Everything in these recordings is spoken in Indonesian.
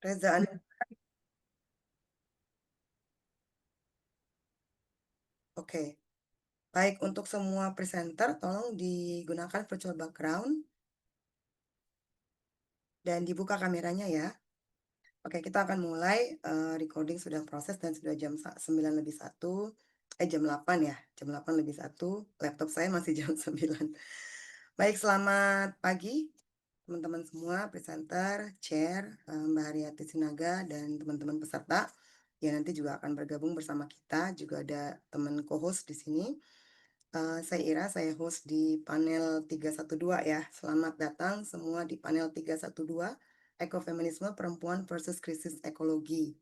Reza, oke. Baik, untuk semua presenter, tolong digunakan virtual background dan dibuka kameranya ya. Oke, kita akan mulai. Recording sudah proses dan sudah jam 9:01. Jam 8 ya. Jam 8:01. Laptop saya masih jam 9. Baik, selamat pagi teman-teman semua, presenter, chair, Mbak Haryati Sinaga, dan teman-teman peserta yang nanti juga akan bergabung bersama kita. Juga ada teman co-host di sini. Saya Ira, saya host di panel 312 ya. Selamat datang semua di panel 312, Ekofeminisme Perempuan versus Krisis Ekologi.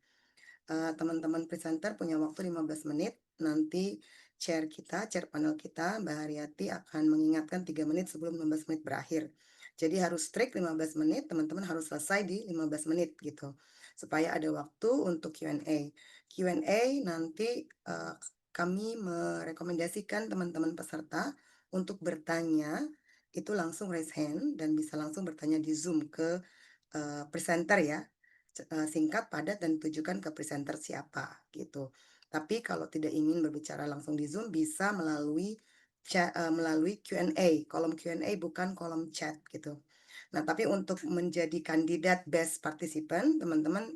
Teman-teman presenter punya waktu 15 menit. Nanti chair panel kita, Mbak Haryati akan mengingatkan 3 menit sebelum 15 menit berakhir. Jadi harus strict 15 menit, teman-teman harus selesai di 15 menit gitu. Supaya ada waktu untuk Q&A. Q&A nanti kami merekomendasikan teman-teman peserta untuk bertanya, itu langsung raise hand dan bisa langsung bertanya di Zoom ke presenter ya. Singkat, padat, dan tujukan ke presenter siapa gitu. Tapi kalau tidak ingin berbicara langsung di Zoom, bisa melalui Q&A, kolom Q&A bukan kolom chat gitu. Nah, tapi untuk menjadi kandidat best participant, teman-teman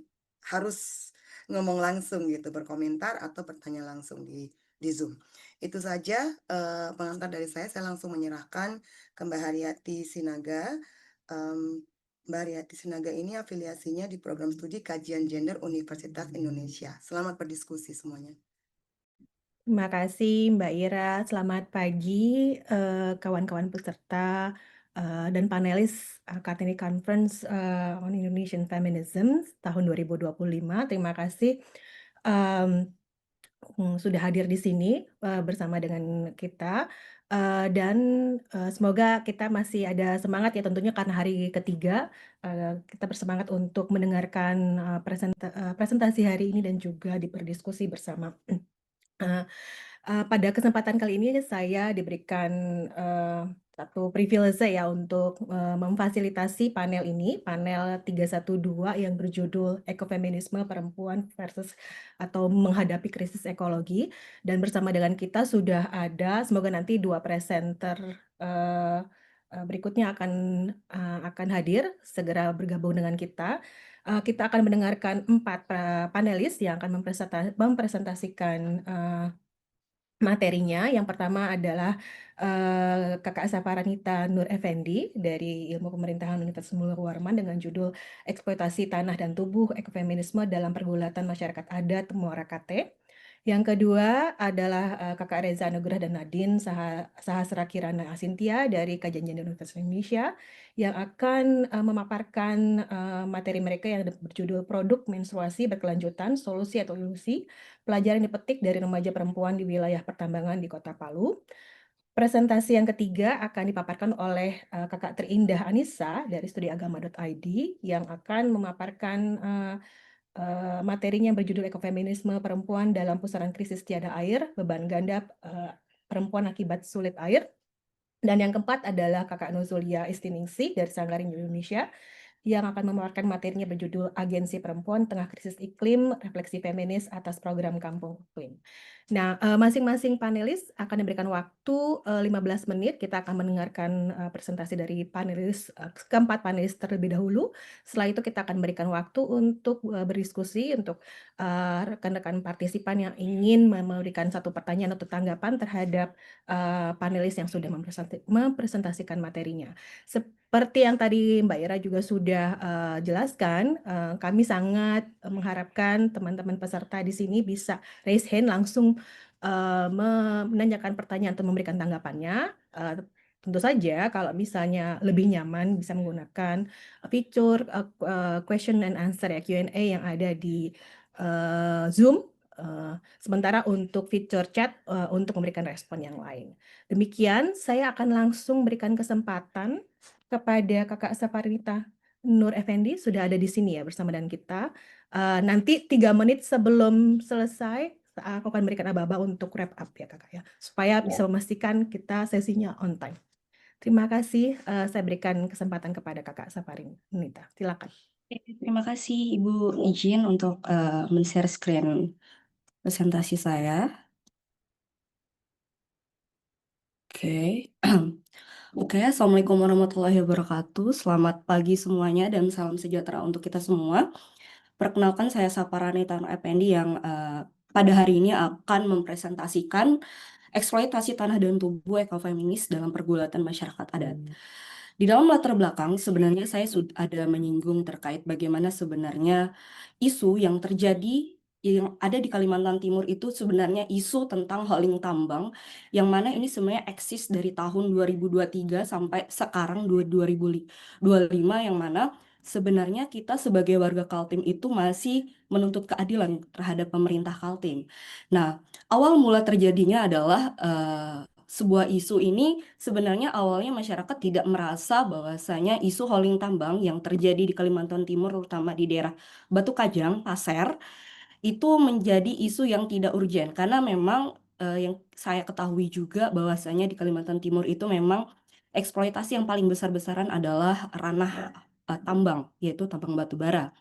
harus ngomong langsung gitu, berkomentar atau bertanya langsung di Zoom. Itu saja pengantar dari saya langsung menyerahkan ke Mbak Haryati Sinaga. Mbak Haryati Sinaga ini afiliasinya di Program Studi Kajian Gender Universitas Indonesia. Selamat berdiskusi semuanya. Terima kasih Mbak Ira. Selamat pagi kawan-kawan peserta dan panelis Kartini Conference on Indonesian Feminism tahun 2025. Terima kasih sudah hadir di sini bersama dengan kita dan semoga kita masih ada semangat ya, tentunya karena hari ketiga kita bersemangat untuk mendengarkan presentasi hari ini dan juga berdiskusi bersama. Pada kesempatan kali ini saya diberikan satu privilege ya untuk memfasilitasi panel ini, panel 312 yang berjudul Ekofeminisme Perempuan versus atau Menghadapi Krisis Ekologi. Dan bersama dengan kita sudah ada, semoga nanti dua presenter berikutnya akan hadir, segera bergabung dengan kita. Kita akan mendengarkan 4 panelis yang akan mempresentasikan materinya. Yang pertama adalah Kakak Saparanita Nur Effendi dari Ilmu Pemerintahan Universitas Mulur Warman dengan judul Eksploitasi Tanah dan Tubuh Ekofeminisme dalam Pergulatan Masyarakat Adat Muara Kate. Yang kedua adalah Kakak Reza Nugrah dan Nadine Sahasra Kirana Asintia dari Kajian Gender Universitas Indonesia yang akan memaparkan materi mereka yang berjudul Produk Menstruasi Berkelanjutan, Solusi atau Ilusi, Pelajaran dipetik dari remaja perempuan di wilayah pertambangan di Kota Palu. Presentasi yang ketiga akan dipaparkan oleh Kakak Terindah Anissa dari studiagama.id yang akan memaparkan materinya yang berjudul Ekofeminisme Perempuan dalam Pusaran Krisis Tiada Air, Beban Ganda Perempuan Akibat Sulit Air. Dan yang keempat adalah Kakak Nuzulia Istiningsih dari Sanggaring Indonesia yang akan memaparkan materinya berjudul Agensi Perempuan Tengah Krisis Iklim, Refleksi Feminis atas Program Kampung Iklim. Nah, masing-masing panelis akan diberikan waktu 15 menit. Kita akan mendengarkan presentasi dari keempat panelis terlebih dahulu. Setelah itu kita akan berikan waktu untuk berdiskusi untuk rekan-rekan partisipan yang ingin memberikan satu pertanyaan atau tanggapan terhadap panelis yang sudah mempresentasikan materinya. Seperti yang tadi Mbak Ira juga sudah jelaskan, kami sangat mengharapkan teman-teman peserta di sini bisa raise hand langsung menanyakan pertanyaan atau memberikan tanggapannya. Tentu saja kalau misalnya lebih nyaman bisa menggunakan fitur question and answer ya, Q&A yang ada di Zoom. Sementara untuk fitur chat untuk memberikan respon yang lain. Demikian, saya akan langsung berikan kesempatan kepada Kakak Saparinita Nur Effendi, sudah ada di sini ya bersama dengan kita. Nanti 3 menit sebelum selesai, aku akan berikan aba-aba untuk wrap up ya Kakak ya, supaya bisa memastikan kita sesinya on time. Terima kasih, saya berikan kesempatan kepada Kakak Saparinita. Silakan. Terima kasih Ibu izin untuk men-share screen presentasi saya. Oke. Oke, Assalamualaikum warahmatullahi wabarakatuh. Selamat pagi semuanya dan salam sejahtera untuk kita semua. Perkenalkan saya Saparani Tano Effendi yang pada hari ini akan mempresentasikan eksploitasi tanah dan tubuh ekofeminis dalam pergulatan masyarakat adat. Di dalam latar belakang, sebenarnya saya sudah ada menyinggung terkait bagaimana sebenarnya isu yang terjadi yang ada di Kalimantan Timur itu sebenarnya isu tentang hauling tambang, yang mana ini sebenarnya eksis dari tahun 2023 sampai sekarang 2025, yang mana sebenarnya kita sebagai warga Kaltim itu masih menuntut keadilan terhadap pemerintah Kaltim. Nah, awal mula terjadinya adalah sebuah isu ini sebenarnya awalnya masyarakat tidak merasa bahwasanya isu hauling tambang yang terjadi di Kalimantan Timur, terutama di daerah Batu Kajang, Pasir, itu menjadi isu yang tidak urgen karena memang yang saya ketahui juga bahwasanya di Kalimantan Timur itu memang eksploitasi yang paling besar-besaran adalah ranah tambang, yaitu tambang batu bara.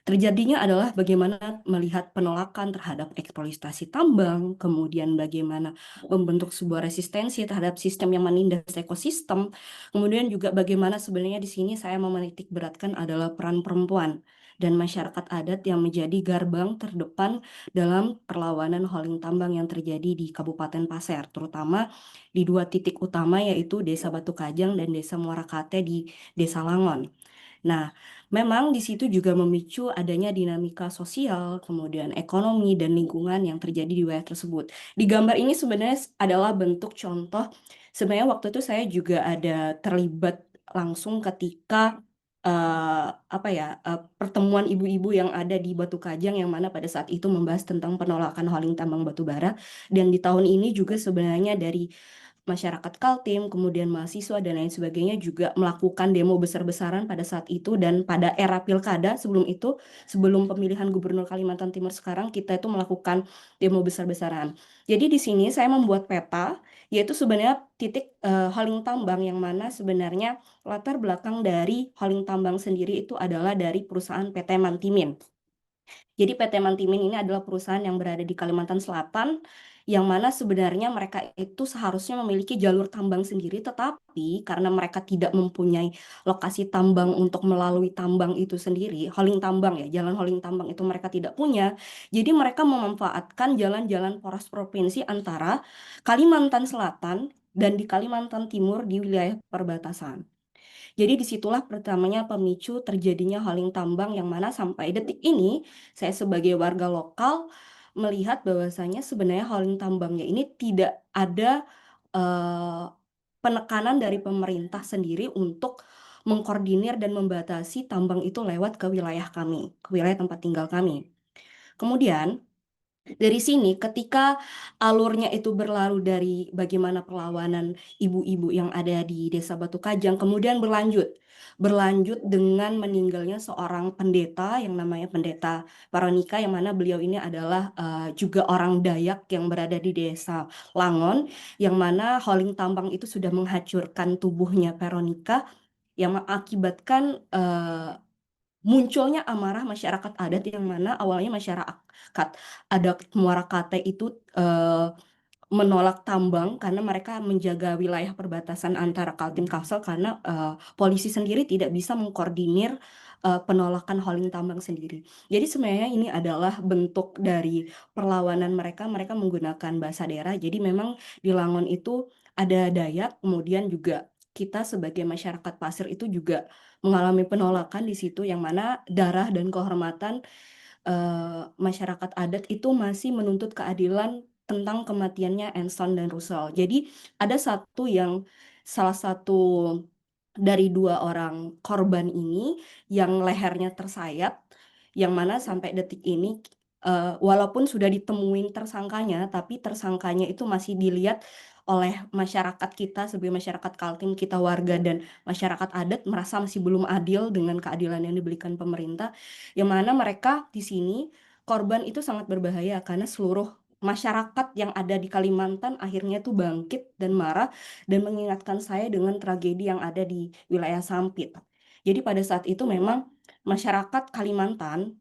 Terjadinya adalah bagaimana melihat penolakan terhadap eksploitasi tambang, kemudian bagaimana membentuk sebuah resistensi terhadap sistem yang menindas ekosistem, kemudian juga bagaimana sebenarnya di sini saya menitik beratkan adalah peran perempuan dan masyarakat adat yang menjadi gerbang terdepan dalam perlawanan hauling tambang yang terjadi di Kabupaten Pasir, terutama di dua titik utama yaitu Desa Batu Kajang dan Desa Muara Kate di Desa Langon. Nah, memang di situ juga memicu adanya dinamika sosial, kemudian ekonomi dan lingkungan yang terjadi di wilayah tersebut. Di gambar ini sebenarnya adalah bentuk contoh, sebenarnya waktu itu saya juga ada terlibat langsung ketika pertemuan ibu-ibu yang ada di Batu Kajang yang mana pada saat itu membahas tentang penolakan hauling tambang batu bara, dan di tahun ini juga sebenarnya dari masyarakat Kaltim, kemudian mahasiswa dan lain sebagainya juga melakukan demo besar-besaran pada saat itu, dan pada era pilkada sebelum itu, sebelum pemilihan gubernur Kalimantan Timur sekarang, kita itu melakukan demo besar-besaran. Jadi di sini saya membuat peta, yaitu sebenarnya titik hauling tambang yang mana sebenarnya latar belakang dari hauling tambang sendiri itu adalah dari perusahaan PT Mantimin. Jadi PT Mantimin ini adalah perusahaan yang berada di Kalimantan Selatan, yang mana sebenarnya mereka itu seharusnya memiliki jalur tambang sendiri, tetapi karena mereka tidak mempunyai lokasi tambang untuk melalui tambang itu sendiri, hauling tambang ya, jalan hauling tambang itu mereka tidak punya, jadi mereka memanfaatkan jalan-jalan poros provinsi antara Kalimantan Selatan dan di Kalimantan Timur di wilayah perbatasan. Jadi disitulah pertamanya pemicu terjadinya hauling tambang, yang mana sampai detik ini saya sebagai warga lokal melihat bahwasanya sebenarnya hauling tambangnya ini tidak ada eh, penekanan dari pemerintah sendiri untuk mengkoordinir dan membatasi tambang itu lewat ke wilayah kami, ke wilayah tempat tinggal kami. Kemudian dari sini, ketika alurnya itu berlalu dari bagaimana perlawanan ibu-ibu yang ada di Desa Batu Kajang, kemudian berlanjut dengan meninggalnya seorang pendeta yang namanya Pendeta Veronica, yang mana beliau ini adalah juga orang Dayak yang berada di Desa Langon, yang mana hauling tambang itu sudah menghancurkan tubuhnya Veronica, yang mengakibatkan munculnya amarah masyarakat adat, yang mana awalnya masyarakat adat Muara Kate itu menolak tambang karena mereka menjaga wilayah perbatasan antara Kaltim Kalsel, karena polisi sendiri tidak bisa mengkoordinir penolakan hauling tambang sendiri. Jadi sebenarnya ini adalah bentuk dari perlawanan mereka, mereka menggunakan bahasa daerah. Jadi memang di Langon itu ada Dayak, kemudian juga kita sebagai masyarakat Pasir itu juga mengalami penolakan di situ, yang mana darah dan kehormatan masyarakat adat itu masih menuntut keadilan tentang kematiannya Enson dan Russell. Jadi ada salah satu dari dua orang korban ini yang lehernya tersayat, yang mana sampai detik ini walaupun sudah ditemuin tersangkanya, tapi tersangkanya itu masih dilihat oleh masyarakat kita sebagai masyarakat Kaltim, kita warga dan masyarakat adat merasa masih belum adil dengan keadilan yang diberikan pemerintah, yang mana mereka di sini korban itu sangat berbahaya karena seluruh masyarakat yang ada di Kalimantan akhirnya tuh bangkit dan marah dan mengingatkan saya dengan tragedi yang ada di wilayah Sampit. Jadi pada saat itu memang masyarakat Kalimantan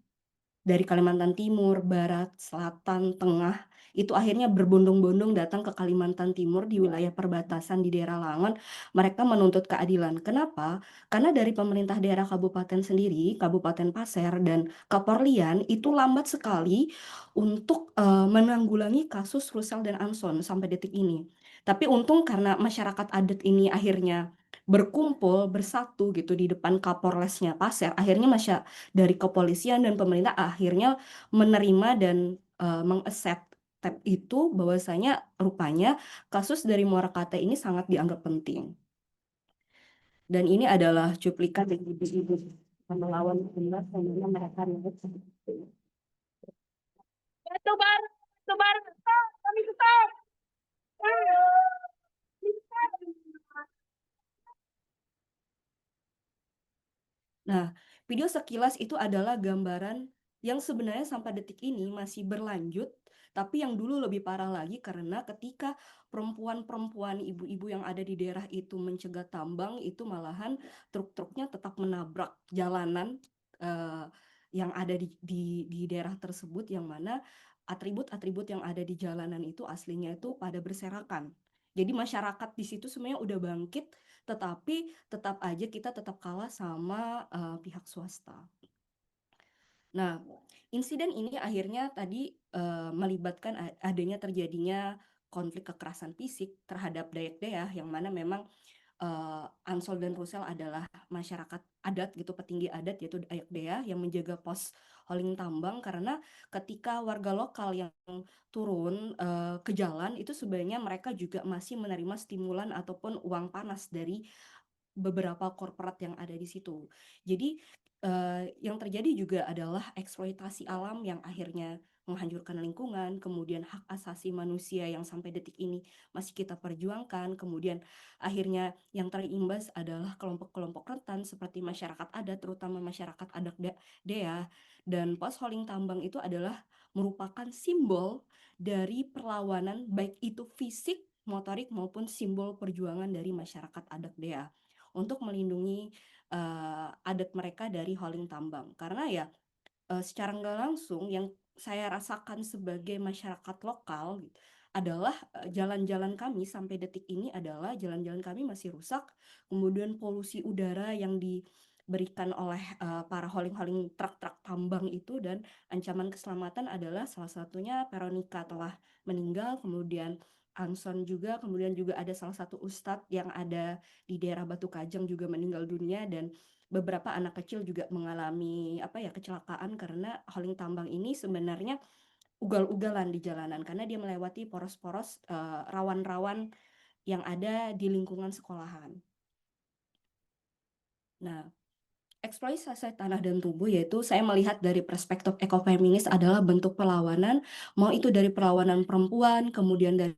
dari Kalimantan Timur, Barat, Selatan, Tengah, itu akhirnya berbondong-bondong datang ke Kalimantan Timur di wilayah perbatasan di daerah Langon. Mereka menuntut keadilan. Kenapa? Karena dari pemerintah daerah kabupaten sendiri, Kabupaten Pasir dan Kaporlian itu lambat sekali untuk menanggulangi kasus Rusel dan Anson sampai detik ini. Tapi untung karena masyarakat adat ini akhirnya berkumpul bersatu gitu di depan Kapolresnya Pasir, akhirnya dari kepolisian dan pemerintah akhirnya menerima dan mengaccept itu bahwasanya rupanya kasus dari Muara Kate ini sangat dianggap penting. Dan ini adalah cuplikan dari ibu-ibu melawan penyebab yang mana mereka Batu bara, stop, kami stop. Nah, video sekilas itu adalah gambaran yang sebenarnya sampai detik ini masih berlanjut, tapi yang dulu lebih parah lagi karena ketika perempuan-perempuan, ibu-ibu yang ada di daerah itu mencegah tambang, itu malahan truk-truknya tetap menabrak jalanan yang ada di daerah tersebut, yang mana atribut-atribut yang ada di jalanan itu aslinya itu pada berserakan. Jadi masyarakat di situ sebenarnya udah bangkit, tetapi tetap aja kita tetap kalah sama pihak swasta. Nah, insiden ini akhirnya tadi melibatkan adanya terjadinya konflik kekerasan fisik terhadap Dayak Deah, yang mana memang Ansol dan Rusel adalah masyarakat adat gitu, petinggi adat yaitu Dayak Deah yang menjaga pos holing tambang, karena ketika warga lokal yang turun ke jalan itu sebenarnya mereka juga masih menerima stimulan ataupun uang panas dari beberapa korporat yang ada di situ. Jadi yang terjadi juga adalah eksploitasi alam yang akhirnya menghancurkan lingkungan, kemudian hak asasi manusia yang sampai detik ini masih kita perjuangkan, kemudian akhirnya yang terimbas adalah kelompok-kelompok rentan seperti masyarakat adat, terutama masyarakat adat Dea, dan pos holing tambang itu adalah merupakan simbol dari perlawanan baik itu fisik, motorik maupun simbol perjuangan dari masyarakat adat Dea untuk melindungi adat mereka dari holing tambang. Karena ya secara nggak langsung yang saya rasakan sebagai masyarakat lokal gitu, adalah jalan-jalan kami sampai detik ini adalah jalan-jalan kami masih rusak, kemudian polusi udara yang diberikan oleh para holing-holing truk-truk tambang itu, dan ancaman keselamatan adalah salah satunya Veronica telah meninggal, kemudian Anson juga, kemudian juga ada salah satu ustadz yang ada di daerah Batu Kajang juga meninggal dunia, dan beberapa anak kecil juga mengalami kecelakaan karena holing tambang ini sebenarnya ugal-ugalan di jalanan karena dia melewati poros-poros rawan-rawan yang ada di lingkungan sekolahan. Nah, eksploitasi tanah dan tubuh yaitu saya melihat dari perspektif ekofeminis adalah bentuk perlawanan, mau itu dari perlawanan perempuan, kemudian dari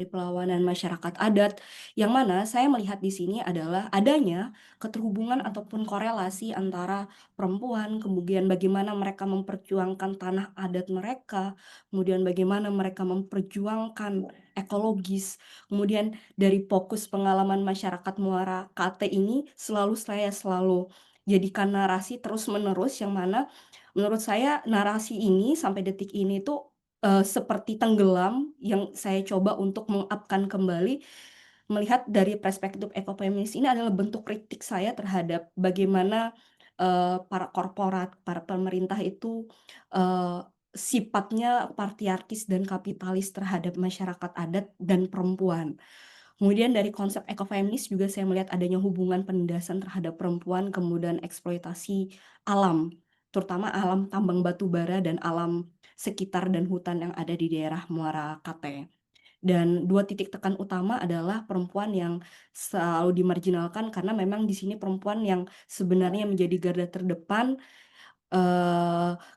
perlawanan masyarakat adat, yang mana saya melihat di sini adalah adanya keterhubungan ataupun korelasi antara perempuan, kemudian bagaimana mereka memperjuangkan tanah adat mereka, kemudian bagaimana mereka memperjuangkan ekologis, kemudian dari fokus pengalaman masyarakat Muara Kate ini saya selalu jadikan narasi terus-menerus, yang mana menurut saya narasi ini sampai detik ini tuh seperti tenggelam, yang saya coba untuk mengupkan kembali, melihat dari perspektif ekofeminis ini adalah bentuk kritik saya terhadap bagaimana para korporat, para pemerintah itu sifatnya patriarkis dan kapitalis terhadap masyarakat adat dan perempuan. Kemudian dari konsep ekofeminis juga saya melihat adanya hubungan penindasan terhadap perempuan, kemudian eksploitasi alam, terutama alam tambang batu bara dan alam sekitar dan hutan yang ada di daerah Muara Kate. Dan dua titik tekan utama adalah perempuan yang selalu dimarginalkan karena memang di sini perempuan yang sebenarnya menjadi garda terdepan,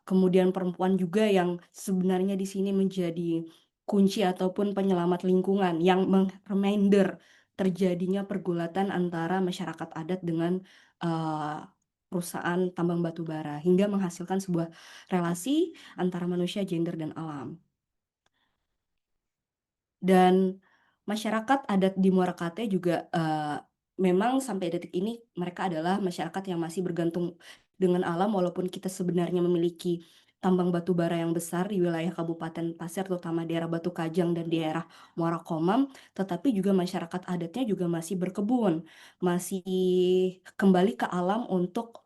kemudian perempuan juga yang sebenarnya di sini menjadi kunci ataupun penyelamat lingkungan yang reminder terjadinya pergulatan antara masyarakat adat dengan perusahaan tambang batu bara hingga menghasilkan sebuah relasi antara manusia, gender, dan alam. Dan masyarakat adat di Muara Kate juga memang sampai detik ini mereka adalah masyarakat yang masih bergantung dengan alam, walaupun kita sebenarnya memiliki tambang batu bara yang besar di wilayah Kabupaten Pasir, terutama daerah Batu Kajang dan daerah Muara Komam, tetapi juga masyarakat adatnya juga masih berkebun, masih kembali ke alam untuk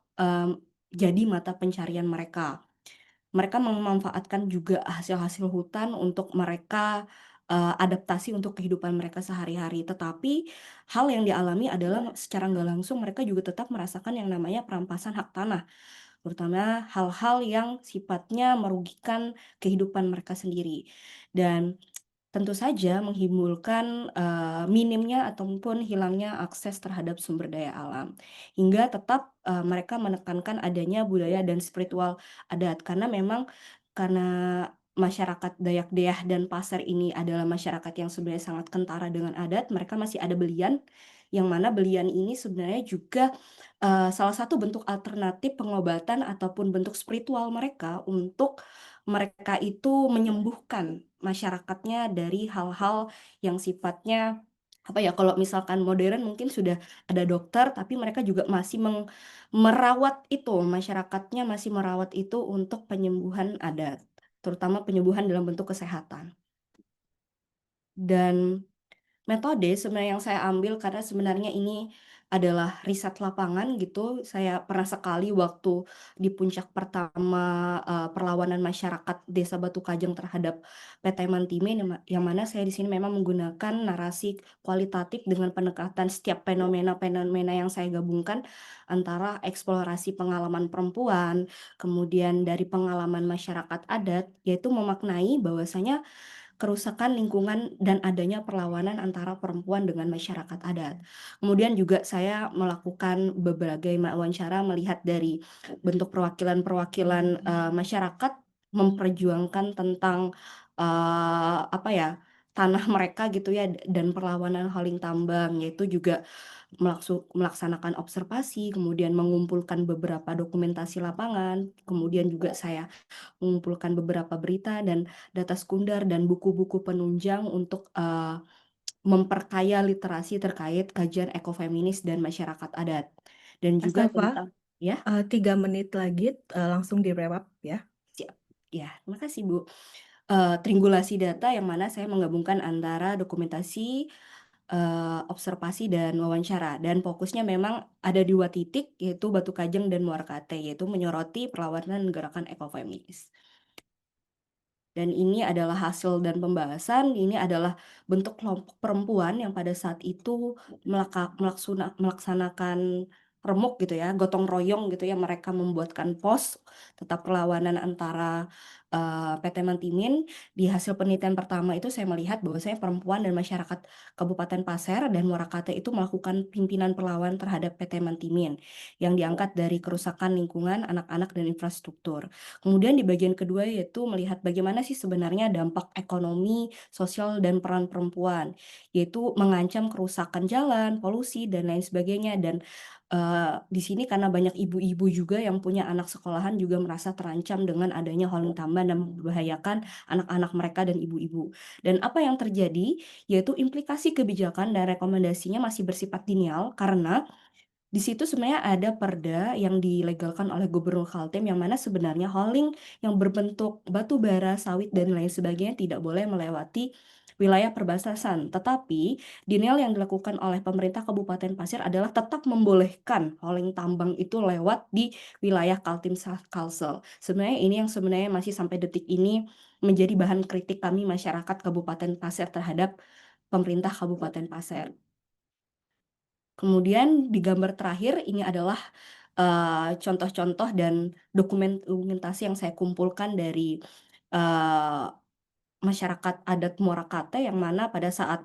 jadi mata pencarian mereka. Mereka memanfaatkan juga hasil-hasil hutan untuk mereka adaptasi untuk kehidupan mereka sehari-hari. Tetapi hal yang dialami adalah secara nggak langsung mereka juga tetap merasakan yang namanya perampasan hak tanah, terutama hal-hal yang sifatnya merugikan kehidupan mereka sendiri. Dan tentu saja menimbulkan minimnya ataupun hilangnya akses terhadap sumber daya alam. Hingga tetap mereka menekankan adanya budaya dan spiritual adat. Karena masyarakat Dayak Deah dan Pasir ini adalah masyarakat yang sebenarnya sangat kentara dengan adat, mereka masih ada belian, yang mana belian ini sebenarnya juga salah satu bentuk alternatif pengobatan ataupun bentuk spiritual mereka untuk mereka itu menyembuhkan masyarakatnya dari hal-hal yang sifatnya apa ya, kalau misalkan modern mungkin sudah ada dokter, tapi mereka juga masih merawat itu, masyarakatnya masih merawat itu untuk penyembuhan adat, terutama penyembuhan dalam bentuk kesehatan. Dan metode sebenarnya yang saya ambil karena sebenarnya ini adalah riset lapangan gitu. Saya pernah sekali waktu di puncak pertama perlawanan masyarakat Desa Batu Kajang terhadap PT Mantime, yang mana saya di sini memang menggunakan narasi kualitatif dengan pendekatan setiap fenomena-fenomena yang saya gabungkan antara eksplorasi pengalaman perempuan, kemudian dari pengalaman masyarakat adat, yaitu memaknai bahwasanya kerusakan lingkungan dan adanya perlawanan antara perempuan dengan masyarakat adat. Kemudian juga saya melakukan berbagai wawancara melihat dari bentuk perwakilan-perwakilan masyarakat memperjuangkan tentang apa ya, tanah mereka gitu ya, dan perlawanan hauling tambang, yaitu juga melaksanakan observasi, kemudian mengumpulkan beberapa dokumentasi lapangan, kemudian juga saya mengumpulkan beberapa berita dan data sekunder dan buku-buku penunjang untuk memperkaya literasi terkait kajian ekofeminis dan masyarakat adat. Dan juga Astafa, tentang ya, 3 menit lagi langsung di wrap up ya. siap. Ya, terima kasih Bu. Triangulasi data yang mana saya menggabungkan antara dokumentasi, observasi dan wawancara, dan fokusnya memang ada di 2 titik, yaitu Batu Kajang dan Muarkate, yaitu menyoroti perlawanan gerakan ekofeminis. Dan ini adalah hasil dan pembahasan, ini adalah bentuk kelompok perempuan yang pada saat itu melaksanakan remuk gitu ya, gotong royong gitu ya, mereka membuatkan pos tetap perlawanan antara PT Mantimin. Di hasil penelitian pertama itu saya melihat bahwasanya perempuan dan masyarakat Kabupaten Pasir dan Muarakate itu melakukan pimpinan perlawanan terhadap PT Mantimin yang diangkat dari kerusakan lingkungan, anak-anak, dan infrastruktur. Kemudian di bagian kedua yaitu melihat bagaimana sih sebenarnya dampak ekonomi, sosial, dan peran perempuan, yaitu mengancam kerusakan jalan, polusi, dan lain sebagainya. Dan di sini karena banyak ibu-ibu juga yang punya anak sekolahan juga merasa terancam dengan adanya hauling tambang dan membahayakan anak-anak mereka dan ibu-ibu. Dan apa yang terjadi yaitu implikasi kebijakan dan rekomendasinya masih bersifat dinial karena di situ sebenarnya ada perda yang dilegalkan oleh Gubernur Kaltim yang mana sebenarnya hauling yang berbentuk batu bara, sawit, dan lain sebagainya tidak boleh melewati wilayah perbatasan. Tetapi denial yang dilakukan oleh pemerintah Kabupaten Pasir adalah tetap membolehkan hauling tambang itu lewat di wilayah Kaltim Kalsel. Sebenarnya ini yang sebenarnya masih sampai detik ini menjadi bahan kritik kami masyarakat Kabupaten Pasir terhadap pemerintah Kabupaten Pasir. Kemudian di gambar terakhir ini adalah contoh-contoh dan dokumentasi yang saya kumpulkan dari masyarakat adat Muarakate yang mana pada saat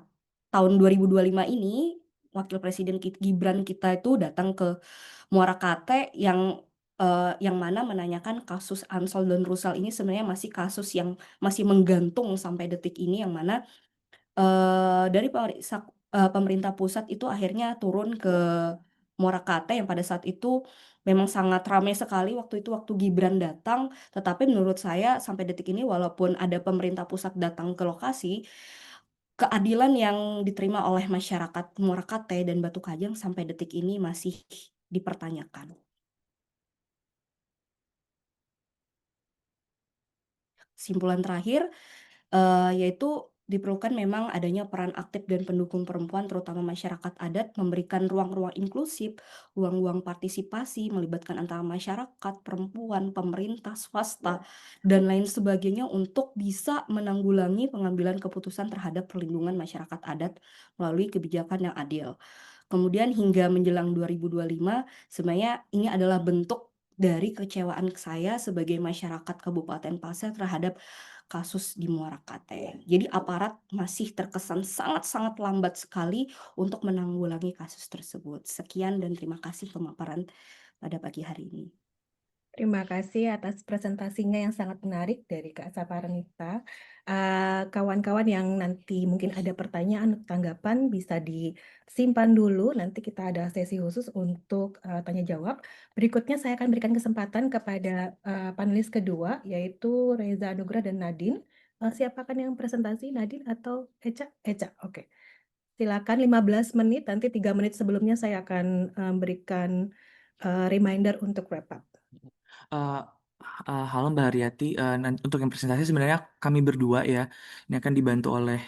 tahun 2025 ini Wakil Presiden Gibran kita itu datang ke Muarakate yang mana menanyakan kasus Ansol dan Rusal ini sebenarnya masih kasus yang masih menggantung sampai detik ini, yang mana dari pemerintah pusat itu akhirnya turun ke Morakate yang pada saat itu memang sangat ramai sekali waktu itu waktu Gibran datang. Tetapi menurut saya sampai detik ini walaupun ada pemerintah pusat datang ke lokasi, keadilan yang diterima oleh masyarakat Morakate dan Batu Kajang sampai detik ini masih dipertanyakan. Kesimpulan terakhir yaitu diperlukan memang adanya peran aktif dan pendukung perempuan, terutama masyarakat adat, memberikan ruang-ruang inklusif, ruang-ruang partisipasi, melibatkan antara masyarakat, perempuan, pemerintah, swasta, dan lain sebagainya untuk bisa menanggulangi pengambilan keputusan terhadap perlindungan masyarakat adat melalui kebijakan yang adil. Kemudian hingga menjelang 2025, sebenarnya ini adalah bentuk dari kekecewaan saya sebagai masyarakat Kabupaten Pasir terhadap kasus di Muara Kate. Jadi aparat masih terkesan sangat-sangat lambat sekali untuk menanggulangi kasus tersebut. Sekian dan terima kasih pemaparan pada pagi hari ini. Terima kasih atas presentasinya yang sangat menarik dari Kak Saparanita. Kawan-kawan yang nanti mungkin ada pertanyaan atau tanggapan bisa disimpan dulu. Nanti kita ada sesi khusus untuk tanya jawab. Berikutnya saya akan berikan kesempatan kepada panelis kedua, yaitu Reza Anugrah dan Nadine. Siapakah yang presentasi, Nadine atau Eca? Eca, oke. Silakan 15 menit, nanti 3 menit sebelumnya saya akan berikan reminder untuk wrap up. Halo Mbak Haryati, untuk yang presentasi sebenarnya kami berdua ya, ini akan dibantu oleh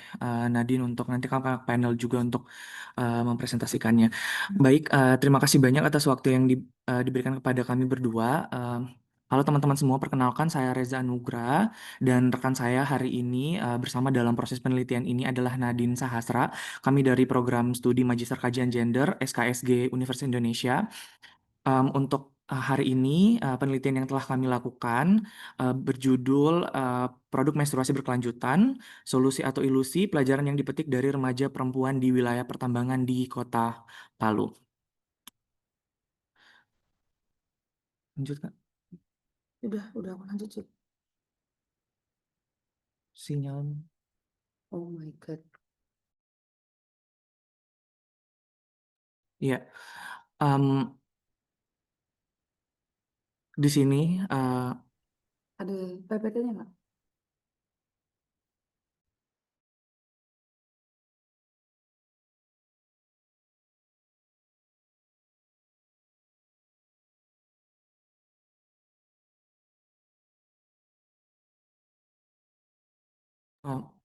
Nadine untuk nanti kakak panel juga untuk mempresentasikannya. Baik, terima kasih banyak atas waktu yang diberikan kepada kami berdua. Halo teman-teman semua, perkenalkan saya Reza Anugrah dan rekan saya hari ini bersama dalam proses penelitian ini adalah Nadine Sahasra. Kami dari program studi Magister Kajian Gender SKSG Universitas Indonesia. Untuk hari ini penelitian yang telah kami lakukan berjudul Produk Menstruasi Berkelanjutan, Solusi atau Ilusi, Pelajaran yang dipetik dari remaja perempuan di wilayah pertambangan di Kota Palu. Lanjut, Kak. Udah lanjut sih. Sinyal. Oh my God. Iya. Di sini Ada PPT-nya nggak?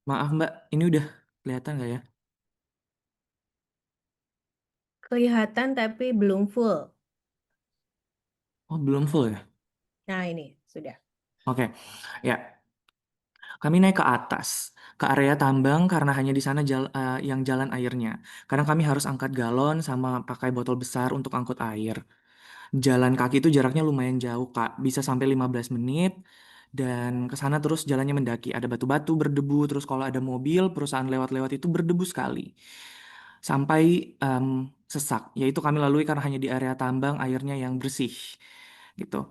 maaf Mbak, ini udah kelihatan nggak ya? Kelihatan tapi belum full. Oh, belum full ya? Nah, ini sudah. Oke, ya. Kami naik ke atas, ke area tambang karena hanya di sana yang jalan airnya. Kadang kami harus angkat galon sama pakai botol besar untuk angkut air. Jalan kaki itu jaraknya lumayan jauh, Kak. Bisa sampai 15 menit. Dan ke sana terus jalannya mendaki. Ada batu-batu berdebu, terus kalau ada mobil, perusahaan lewat-lewat itu berdebu sekali. Sampai sesak, yaitu kami lalui karena hanya di area tambang airnya yang bersih. Gitu.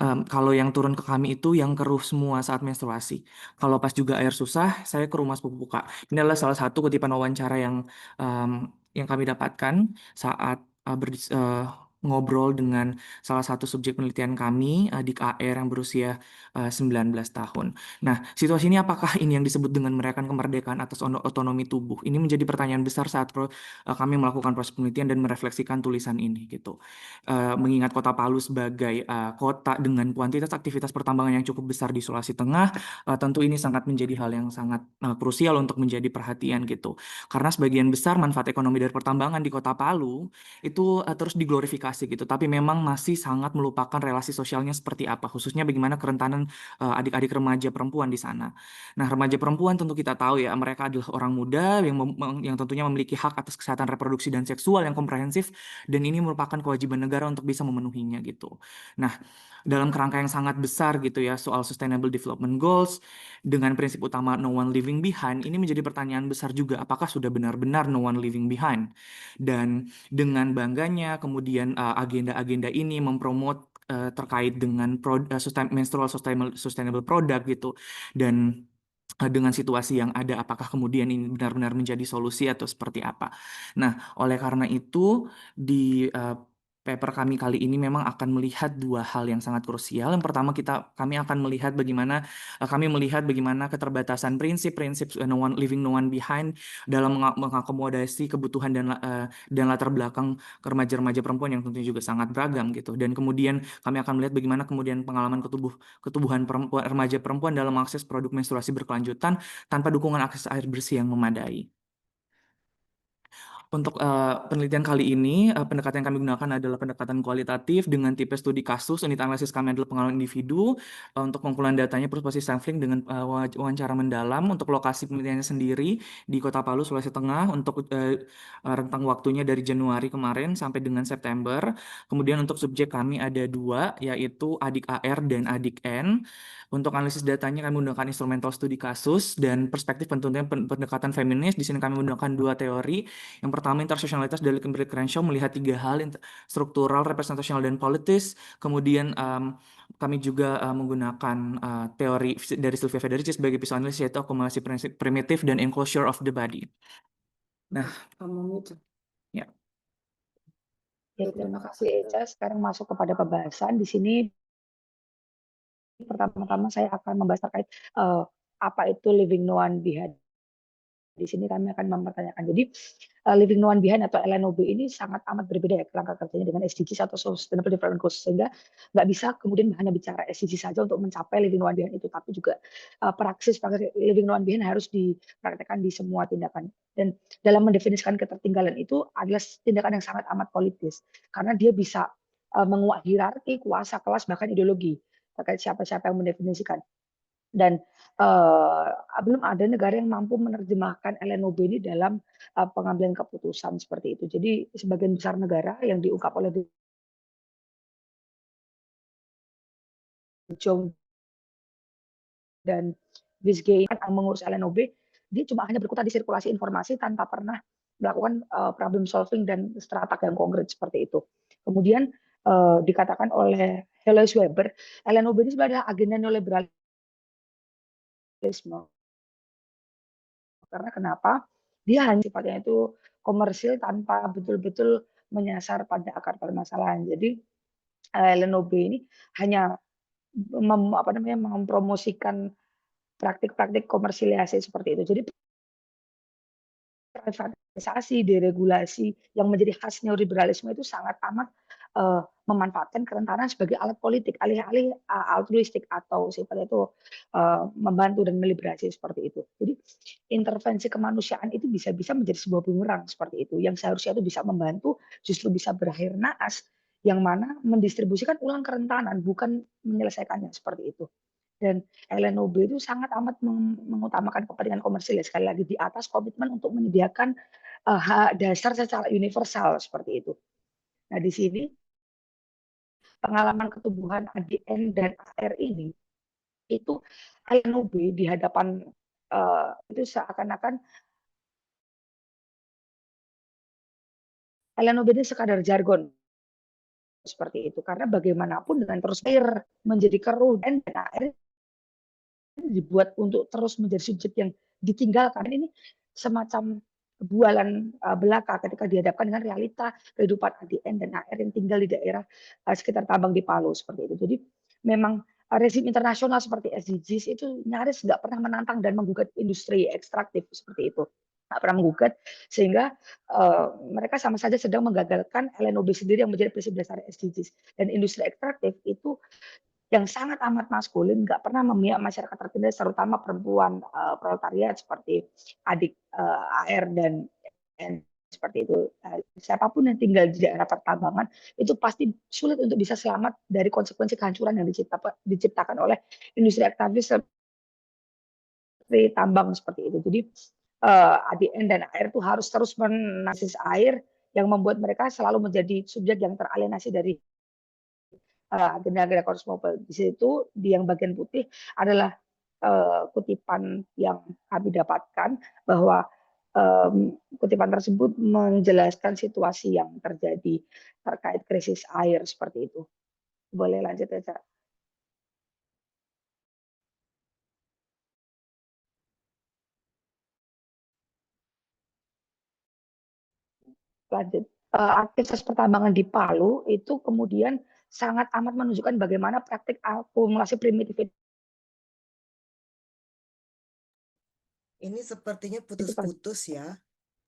Kalau yang turun ke kami itu yang keruh semua saat menstruasi. Kalau pas juga air susah, saya ke rumah sepupu Kak. Ini adalah salah satu kutipan wawancara yang kami dapatkan saat ngobrol dengan salah satu subjek penelitian kami, adik AR yang berusia 19 tahun. Nah, situasi ini apakah ini yang disebut dengan merayakan kemerdekaan atas otonomi tubuh? Ini menjadi pertanyaan besar saat kami melakukan proses penelitian dan merefleksikan tulisan ini gitu. Mengingat Kota Palu sebagai kota dengan kuantitas aktivitas pertambangan yang cukup besar di Sulawesi Tengah, tentu ini sangat menjadi hal yang sangat krusial untuk menjadi perhatian gitu. Karena sebagian besar manfaat ekonomi dari pertambangan di Kota Palu itu terus diglorifikasi gitu, tapi memang masih sangat melupakan relasi sosialnya seperti apa, khususnya bagaimana kerentanan adik-adik remaja perempuan di sana. Nah, remaja perempuan tentu kita tahu ya, mereka adalah orang muda yang tentunya memiliki hak atas kesehatan reproduksi dan seksual yang komprehensif, dan ini merupakan kewajiban negara untuk bisa memenuhinya gitu. Nah, dalam kerangka yang sangat besar gitu ya, soal Sustainable Development Goals dengan prinsip utama no one living behind, ini menjadi pertanyaan besar juga, apakah sudah benar-benar no one living behind? Dan dengan bangganya kemudian agenda-agenda ini mempromot terkait dengan menstrual sustainable product gitu, dan dengan situasi yang ada, apakah kemudian ini benar-benar menjadi solusi atau seperti apa? Nah, oleh karena itu di paper kami kali ini memang akan melihat dua hal yang sangat krusial. Yang pertama kami akan melihat bagaimana keterbatasan prinsip-prinsip leaving no one behind dalam mengakomodasi kebutuhan dan latar belakang remaja-remaja perempuan yang tentunya juga sangat beragam gitu. Dan kemudian kami akan melihat bagaimana kemudian pengalaman ketubuhan remaja perempuan dalam akses produk menstruasi berkelanjutan tanpa dukungan akses air bersih yang memadai. Untuk penelitian kali ini, pendekatan yang kami gunakan adalah pendekatan kualitatif dengan tipe studi kasus. Unit analisis kami adalah pengalaman individu. Untuk pengumpulan datanya proses sampling dengan wawancara mendalam. Untuk lokasi penelitiannya sendiri di Kota Palu, Sulawesi Tengah. Untuk rentang waktunya dari Januari kemarin sampai dengan September. Kemudian untuk subjek kami ada dua, yaitu adik AR dan adik N. Untuk analisis datanya kami menggunakan instrumental studi kasus dan perspektif tentunya pendekatan feminis. Di sini kami menggunakan dua teori. Yang pertama, interseksionalitas dari Kimberly Crenshaw melihat tiga hal, struktural, representasional, dan politis. Kemudian kami juga menggunakan teori dari Sylvia Federici sebagai psikoanalisis, yaitu akumulasi primitif dan enclosure of the body. Nah, ya. Ya, terima kasih Eca. Sekarang masuk kepada pembahasan. Di sini pertama-tama saya akan membahas terkait apa itu leaving no one behind. Di sini kami akan mempertanyakan. Jadi Living No One Behind atau LNOB ini sangat amat berbeda ya kerangka kerjanya dengan SDGs atau Sustainable Development Goals, sehingga nggak bisa kemudian hanya bicara SDGs saja untuk mencapai Living No One Behind itu, tapi juga praksis Living No One Behind harus dipraktekkan di semua tindakan. Dan dalam mendefinisikan ketertinggalan itu adalah tindakan yang sangat amat politis, karena dia bisa menguak hierarki, kuasa, kelas, bahkan ideologi terkait siapa-siapa yang mendefinisikan. Dan belum ada negara yang mampu menerjemahkan LNOB ini dalam pengambilan keputusan seperti itu. Jadi sebagian besar negara yang diungkap oleh Jong dan Bisgay mengurus LNOB, dia cuma hanya berkutat di sirkulasi informasi tanpa pernah melakukan problem solving dan strategi yang konkret seperti itu. Kemudian dikatakan oleh Helios Weber, LNOB ini sebenarnya agenda neoliberalisme. Karena kenapa? Dia hanya sifatnya itu komersil tanpa betul-betul menyasar pada akar permasalahan. Jadi Lenovo ini hanya mempromosikan praktik-praktik komersialisasi seperti itu. Jadi privatisasi, deregulasi yang menjadi khas neoliberalisme itu sangat amat memanfaatkan kerentanan sebagai alat politik, alih-alih altruistik atau sifatnya itu membantu dan meliberasi seperti itu. Jadi intervensi kemanusiaan itu bisa-bisa menjadi sebuah bumerang seperti itu, yang seharusnya itu bisa membantu justru bisa berakhir naas, yang mana mendistribusikan ulang kerentanan bukan menyelesaikannya seperti itu. Dan LNOB itu sangat amat mengutamakan kepentingan komersil ya, sekali lagi di atas komitmen untuk menyediakan hak dasar secara universal seperti itu. Nah, di sini pengalaman ketubuhan ADN dan AR ini itu LNOB di hadapan itu seakan-akan LNOB ini sekadar jargon seperti itu, karena bagaimanapun dengan terus air menjadi keruh dan air dibuat untuk terus menjadi subjek yang ditinggalkan. Ini semacam bualan belaka ketika dihadapkan dengan realita kehidupan ADN dan AR yang tinggal di daerah sekitar tambang di Palu seperti itu. Jadi memang rezim internasional seperti SDGs itu nyaris nggak pernah menantang dan menggugat industri ekstraktif seperti itu, nggak pernah menggugat, sehingga mereka sama saja sedang menggagalkan LNOB sendiri yang menjadi prinsip dasar SDGs. Dan industri ekstraktif itu yang sangat amat maskulin, nggak pernah memihak masyarakat tertindas, terutama perempuan proletariat seperti adik AR dan seperti itu. Siapapun yang tinggal di daerah pertambangan itu pasti sulit untuk bisa selamat dari konsekuensi kehancuran yang diciptakan oleh industri ekstraktif seperti tambang seperti itu. Jadi ADN dan AR itu harus terus menanam air yang membuat mereka selalu menjadi subjek yang teralienasi dari agenda-agenda kosmopolitan. Di situ di yang bagian putih adalah kutipan yang kami dapatkan, bahwa kutipan tersebut menjelaskan situasi yang terjadi terkait krisis air seperti itu. Boleh lanjut ya, Cak? Lanjut. aktivitas pertambangan di Palu itu kemudian sangat amat menunjukkan bagaimana praktik akumulasi primitif Ini sepertinya itu putus-putus ya.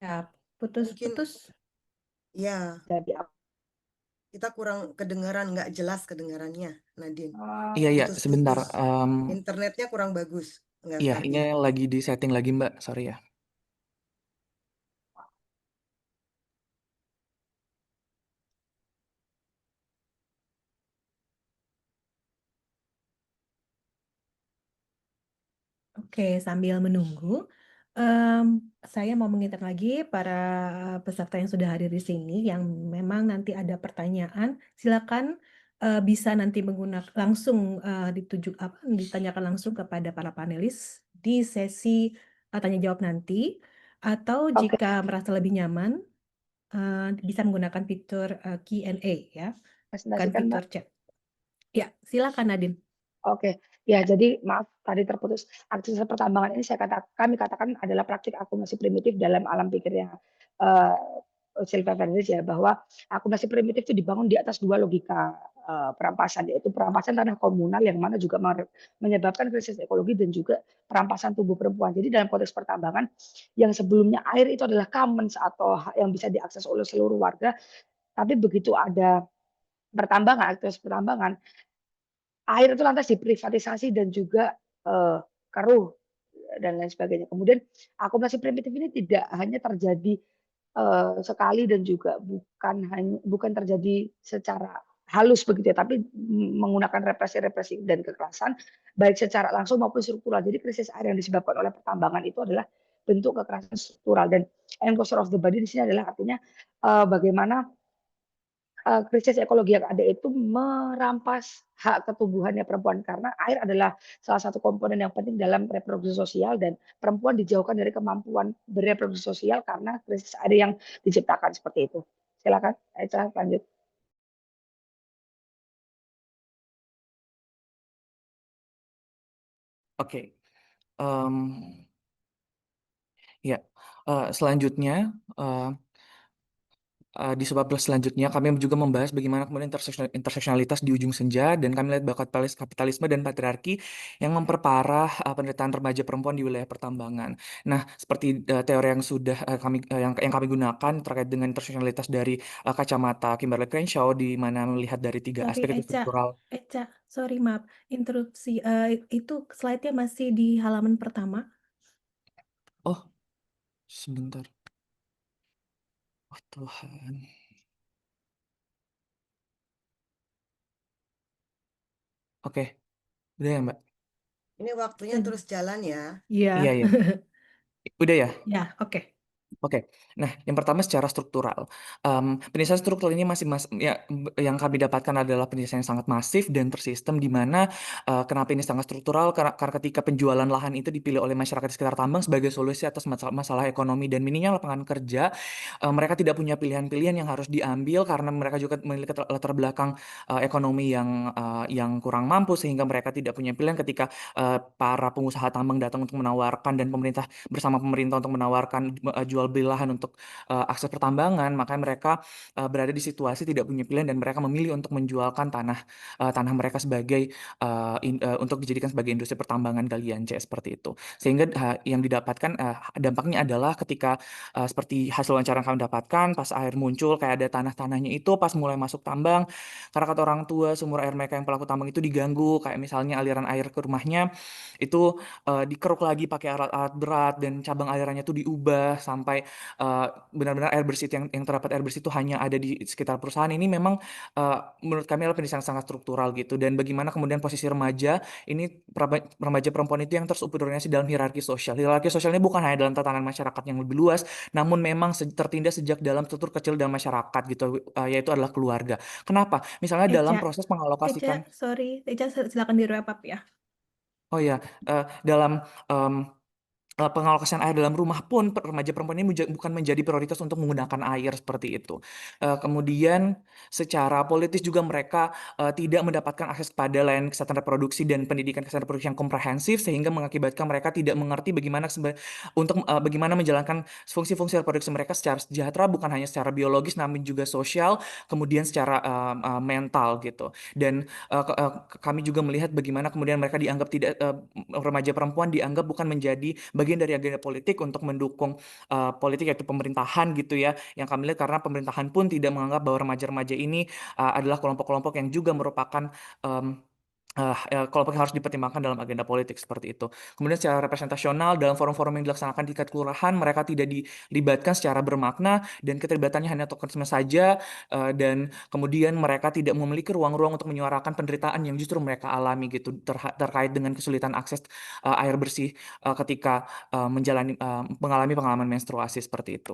Ya, Mungkin putus-putus. ya, terjadi. kita kurang kedengaran, nggak jelas kedengarannya, Nadine. Iya, iya, sebentar. Putus-putus. Internetnya kurang bagus, nggak Iya, ini stabil. lagi di setting lagi, Mbak. Sorry ya. Oke, sambil menunggu, saya mau mengingatkan lagi para peserta yang sudah hadir di sini, yang memang nanti ada pertanyaan, silakan bisa nanti menggunakan langsung ditanyakan langsung kepada para panelis di sesi tanya jawab nanti, atau Oke. jika merasa lebih nyaman, bisa menggunakan fitur Q&A ya, bukan Presentasikan, fitur Mbak. chat. Ya, silakan Nadine. Oke, ya jadi maaf tadi terputus. Aktivitas pertambangan ini kami katakan adalah praktik akumulasi primitif dalam alam pikirnya Silva Fernandes ya, bahwa akumulasi primitif itu dibangun di atas dua logika perampasan, yaitu perampasan tanah komunal yang mana juga menyebabkan krisis ekologi dan juga perampasan tubuh perempuan. Jadi dalam konteks pertambangan yang sebelumnya air itu adalah commons atau yang bisa diakses oleh seluruh warga, tapi begitu ada aktivitas pertambangan, air itu lantas diprivatisasi dan juga keruh dan lain sebagainya. Kemudian akumulasi primitif ini tidak hanya terjadi sekali dan juga bukan terjadi secara halus begitu ya, tapi menggunakan represi-represi dan kekerasan baik secara langsung maupun struktural. Jadi krisis air yang disebabkan oleh pertambangan itu adalah bentuk kekerasan struktural, dan enclosure of the body di sini adalah artinya bagaimana krisis ekologi yang ada itu merampas hak ketubuhannya perempuan, karena air adalah salah satu komponen yang penting dalam reproduksi sosial, dan perempuan dijauhkan dari kemampuan bereproduksi sosial karena krisis air yang diciptakan seperti itu. Silakan, Eca, lanjut. Oke. Ya, selanjutnya di subbab selanjutnya kami juga membahas bagaimana kemudian interseksionalitas di ujung senja, dan kami lihat bakat kapitalisme dan patriarki yang memperparah penderitaan remaja perempuan di wilayah pertambangan. Nah, seperti teori yang sudah yang kami gunakan terkait dengan interseksionalitas dari kacamata Kimberly Crenshaw, di mana melihat dari tiga Sorry, aspek itu struktural. Eca, sorry maaf, interupsi. Itu slide-nya masih di halaman pertama. Oh, sebentar. Oh Tuhan. Oke, udah ya Mbak? Ini waktunya terus jalan ya. Iya. Iya, iya. Udah ya? Ya, oke. Oke, nah yang pertama secara struktural. Penyelesaian struktural ini yang kami dapatkan adalah penyelesaian yang sangat masif dan tersistem, di mana kenapa ini sangat struktural, karena ketika penjualan lahan itu dipilih oleh masyarakat di sekitar tambang sebagai solusi atas masalah ekonomi dan minimnya lapangan kerja, mereka tidak punya pilihan-pilihan yang harus diambil karena mereka juga memiliki latar belakang ekonomi yang kurang mampu, sehingga mereka tidak punya pilihan ketika para pengusaha tambang datang untuk menawarkan, dan pemerintah bersama pemerintah untuk menawarkan jual beli lahan untuk akses pertambangan, maka mereka berada di situasi tidak punya pilihan dan mereka memilih untuk menjualkan tanah mereka sebagai untuk dijadikan sebagai industri pertambangan galian C seperti itu. Sehingga yang didapatkan dampaknya adalah ketika seperti hasil wawancara yang kami dapatkan, pas air muncul kayak ada tanah-tanahnya itu pas mulai masuk tambang, karena kata orang tua sumur air mereka yang pelaku tambang itu diganggu, kayak misalnya aliran air ke rumahnya itu dikeruk lagi pakai alat-alat berat, dan cabang alirannya itu diubah sampai benar-benar air bersih yang terdapat air bersih itu hanya ada di sekitar perusahaan. Ini memang menurut kami adalah pendidikan sangat struktural gitu, dan bagaimana kemudian posisi remaja ini, remaja perempuan itu yang tersubordinasi dalam hierarki sosial. Hierarki sosial ini bukan hanya dalam tatanan masyarakat yang lebih luas, namun memang tertindas sejak dalam struktur kecil dalam masyarakat gitu, yaitu adalah keluarga. Kenapa? Misalnya dalam proses mengalokasikan. Eca, silakan di wrap up ya. Oh ya, dalam pengalokasian air dalam rumah pun remaja perempuan ini bukan menjadi prioritas untuk menggunakan air seperti itu. Kemudian secara politis juga mereka tidak mendapatkan akses kepada layanan kesehatan reproduksi dan pendidikan kesehatan reproduksi yang komprehensif sehingga mengakibatkan mereka tidak mengerti bagaimana menjalankan fungsi-fungsi reproduksi mereka secara sejahtera, bukan hanya secara biologis namun juga sosial, kemudian secara mental gitu. Dan kami juga melihat bagaimana kemudian mereka dianggap tidak remaja perempuan dianggap bukan menjadi bagian dari agenda politik untuk mendukung politik yaitu pemerintahan gitu ya, yang kami lihat karena pemerintahan pun tidak menganggap bahwa remaja-remaja ini adalah kelompok-kelompok yang juga merupakan kelompok yang harus dipertimbangkan dalam agenda politik seperti itu. Kemudian secara representasional dalam forum-forum yang dilaksanakan di tingkat kelurahan mereka tidak dilibatkan secara bermakna dan keterlibatannya hanya tokenisme saja, dan kemudian mereka tidak memiliki ruang-ruang untuk menyuarakan penderitaan yang justru mereka alami gitu terkait dengan kesulitan akses air bersih ketika mengalami pengalaman menstruasi seperti itu.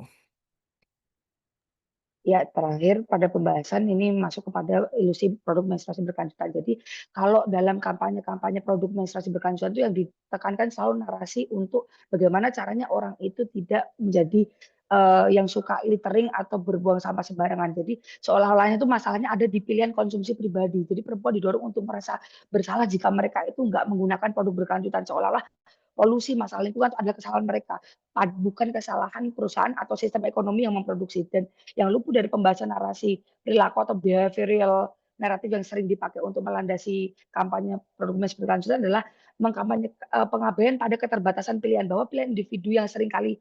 Ya, terakhir pada pembahasan ini masuk kepada ilusi produk menstruasi berkelanjutan. Jadi, kalau dalam kampanye-kampanye produk menstruasi berkelanjutan itu yang ditekankan selalu narasi untuk bagaimana caranya orang itu tidak menjadi yang suka littering atau berbuang sampah sembarangan. Jadi, seolah-olahnya itu masalahnya ada di pilihan konsumsi pribadi. Jadi, perempuan didorong untuk merasa bersalah jika mereka itu nggak menggunakan produk berkelanjutan. Seolah-olah polusi, masalah lingkungan adalah kesalahan mereka, bukan kesalahan perusahaan atau sistem ekonomi yang memproduksi. Dan yang luput dari pembahasan narasi perilaku atau behavioral naratif yang sering dipakai untuk melandasi kampanye produk menstruasi berkelanjutan adalah mengkampanye pengabaian pada keterbatasan pilihan, bahwa pilihan individu yang seringkali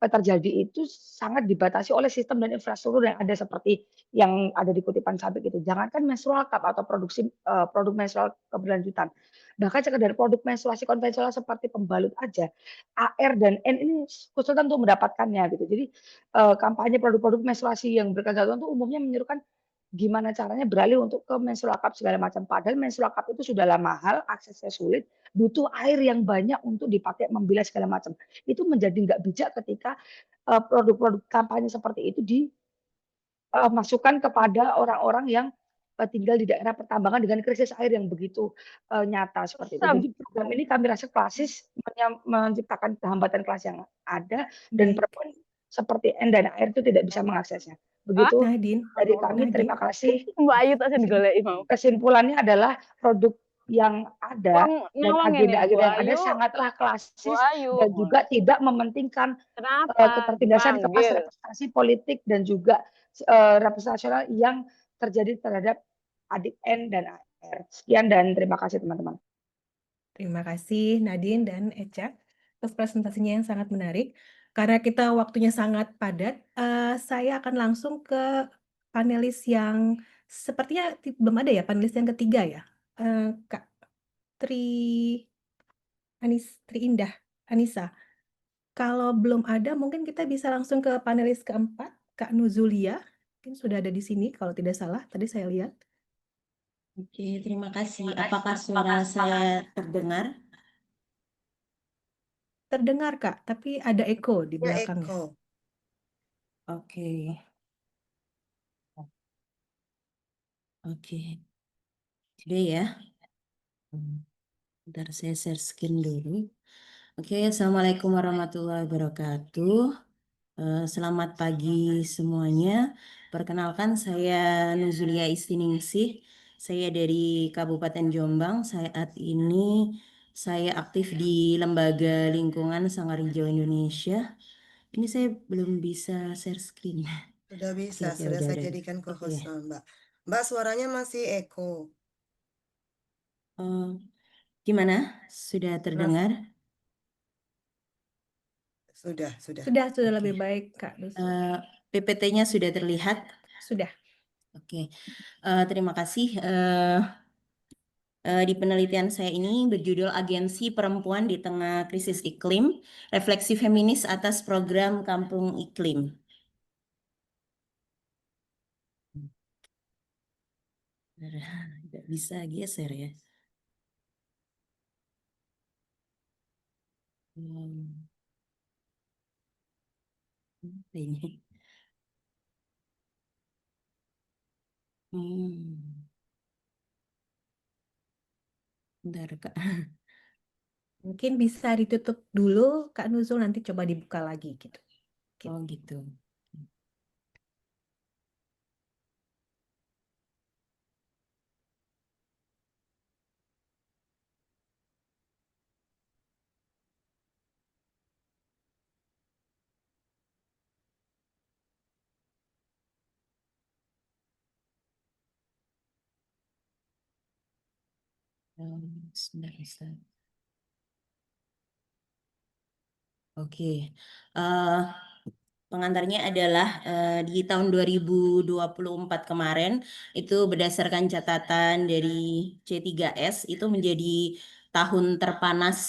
terjadi itu sangat dibatasi oleh sistem dan infrastruktur yang ada seperti yang ada di kutipan Sabik itu. Jangankan menstrual cup atau produk menstrual keberlanjutan, bahkan sekedar produk menstruasi konvensional seperti pembalut aja, AR dan N ini kesulitan untuk mendapatkannya gitu. Jadi kampanye produk-produk menstruasi yang berkelanjutan itu umumnya menyerukan gimana caranya beralih untuk ke menstrual cup segala macam. Padahal menstrual cup itu sudahlah mahal, aksesnya sulit, butuh air yang banyak untuk dipakai membilas segala macam. Itu menjadi nggak bijak ketika produk-produk kampanye seperti itu dimasukkan kepada orang-orang yang tinggal di daerah pertambangan dengan krisis air yang begitu nyata seperti itu. Jadi program ini kami rasa klasis, menciptakan hambatan kelas yang ada, dan Baik, perempuan seperti N dan AR itu tidak bisa mengaksesnya. Ah, Begitu Nadine. dari kami, Nadine. terima kasih. Mbak Ayu tak sih digoleki mau. Kesimpulannya adalah produk yang ada Wong dan nyolongin ya, Bu agenda-agenda yang ada Ayu. sangatlah Bu klasis Ayu. dan juga tidak mementingkan Kenapa? ketertindasan kepas Dipanggil. representasi politik dan juga representasional yang terjadi terhadap adik N dan AR. Sekian dan terima kasih teman-teman. Terima kasih Nadine dan Eca atas presentasinya yang sangat menarik. Karena kita waktunya sangat padat, saya akan langsung ke panelis yang sepertinya belum ada ya, panelis yang ketiga ya, Kak Tri Indah Anissa. Kalau belum ada, mungkin kita bisa langsung ke panelis keempat, Kak Nuzulia. Mungkin sudah ada di sini kalau tidak salah, tadi saya lihat. Oke, terima kasih. Apakah suara saya terdengar? Terdengar Kak, tapi ada eko di Ya, belakangnya. Eko. Oke. Oke. Sudah ya. Bentar saya share screen dulu. Oke, Assalamualaikum warahmatullahi wabarakatuh. Selamat pagi semuanya. Perkenalkan saya Nuzulia Istiningsih. Saya dari Kabupaten Jombang. Saat ini saya aktif di Lembaga Lingkungan Sanggar Hijau Indonesia. Ini saya belum bisa share screen. Sudah bisa, Oke, sudah udah saya ada. jadikan Oke. co-host sama Mbak. Mbak, suaranya masih eko. Gimana? Sudah terdengar? Sudah. Sudah Oke. lebih baik Kak Nuzu. PPT-nya sudah terlihat? Sudah. Oke. Terima kasih. Di penelitian saya ini berjudul Agensi Perempuan di Tengah Krisis Iklim, Refleksi Feminis atas Program Kampung Iklim. Tidak bisa geser ya. Ini. Bentar, Kak. Mungkin bisa ditutup dulu, Kak Nuzul, nanti coba dibuka lagi gitu. Oh gitu. Sebentar, Ustaz. Oke, eh, pengantarnya adalah di tahun 2024 kemarin itu berdasarkan catatan dari C3S itu menjadi tahun terpanas.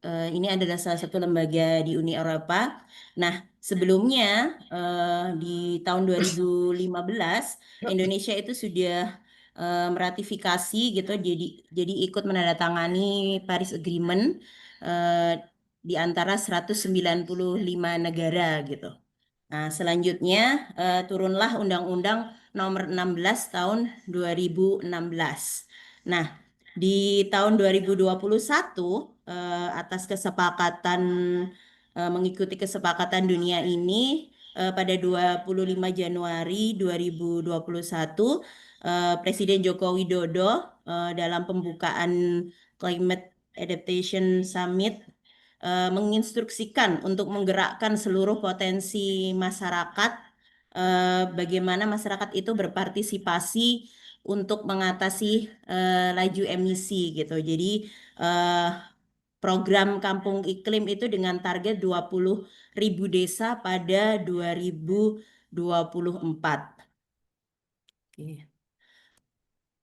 Ini adalah salah satu lembaga di Uni Eropa. Nah, sebelumnya di tahun 2015 Indonesia itu sudah meratifikasi gitu, jadi ikut menandatangani Paris Agreement eh, di antara 195 negara gitu. Nah, selanjutnya turunlah Undang-Undang Nomor 16 tahun 2016. Nah, di tahun 2021 atas kesepakatan mengikuti kesepakatan dunia ini pada 25 Januari 2021 Presiden Joko Widodo dalam pembukaan Climate Adaptation Summit menginstruksikan untuk menggerakkan seluruh potensi masyarakat, bagaimana masyarakat itu berpartisipasi untuk mengatasi laju emisi gitu. Jadi program Kampung Iklim itu dengan target 20.000 desa pada 2024. Oke.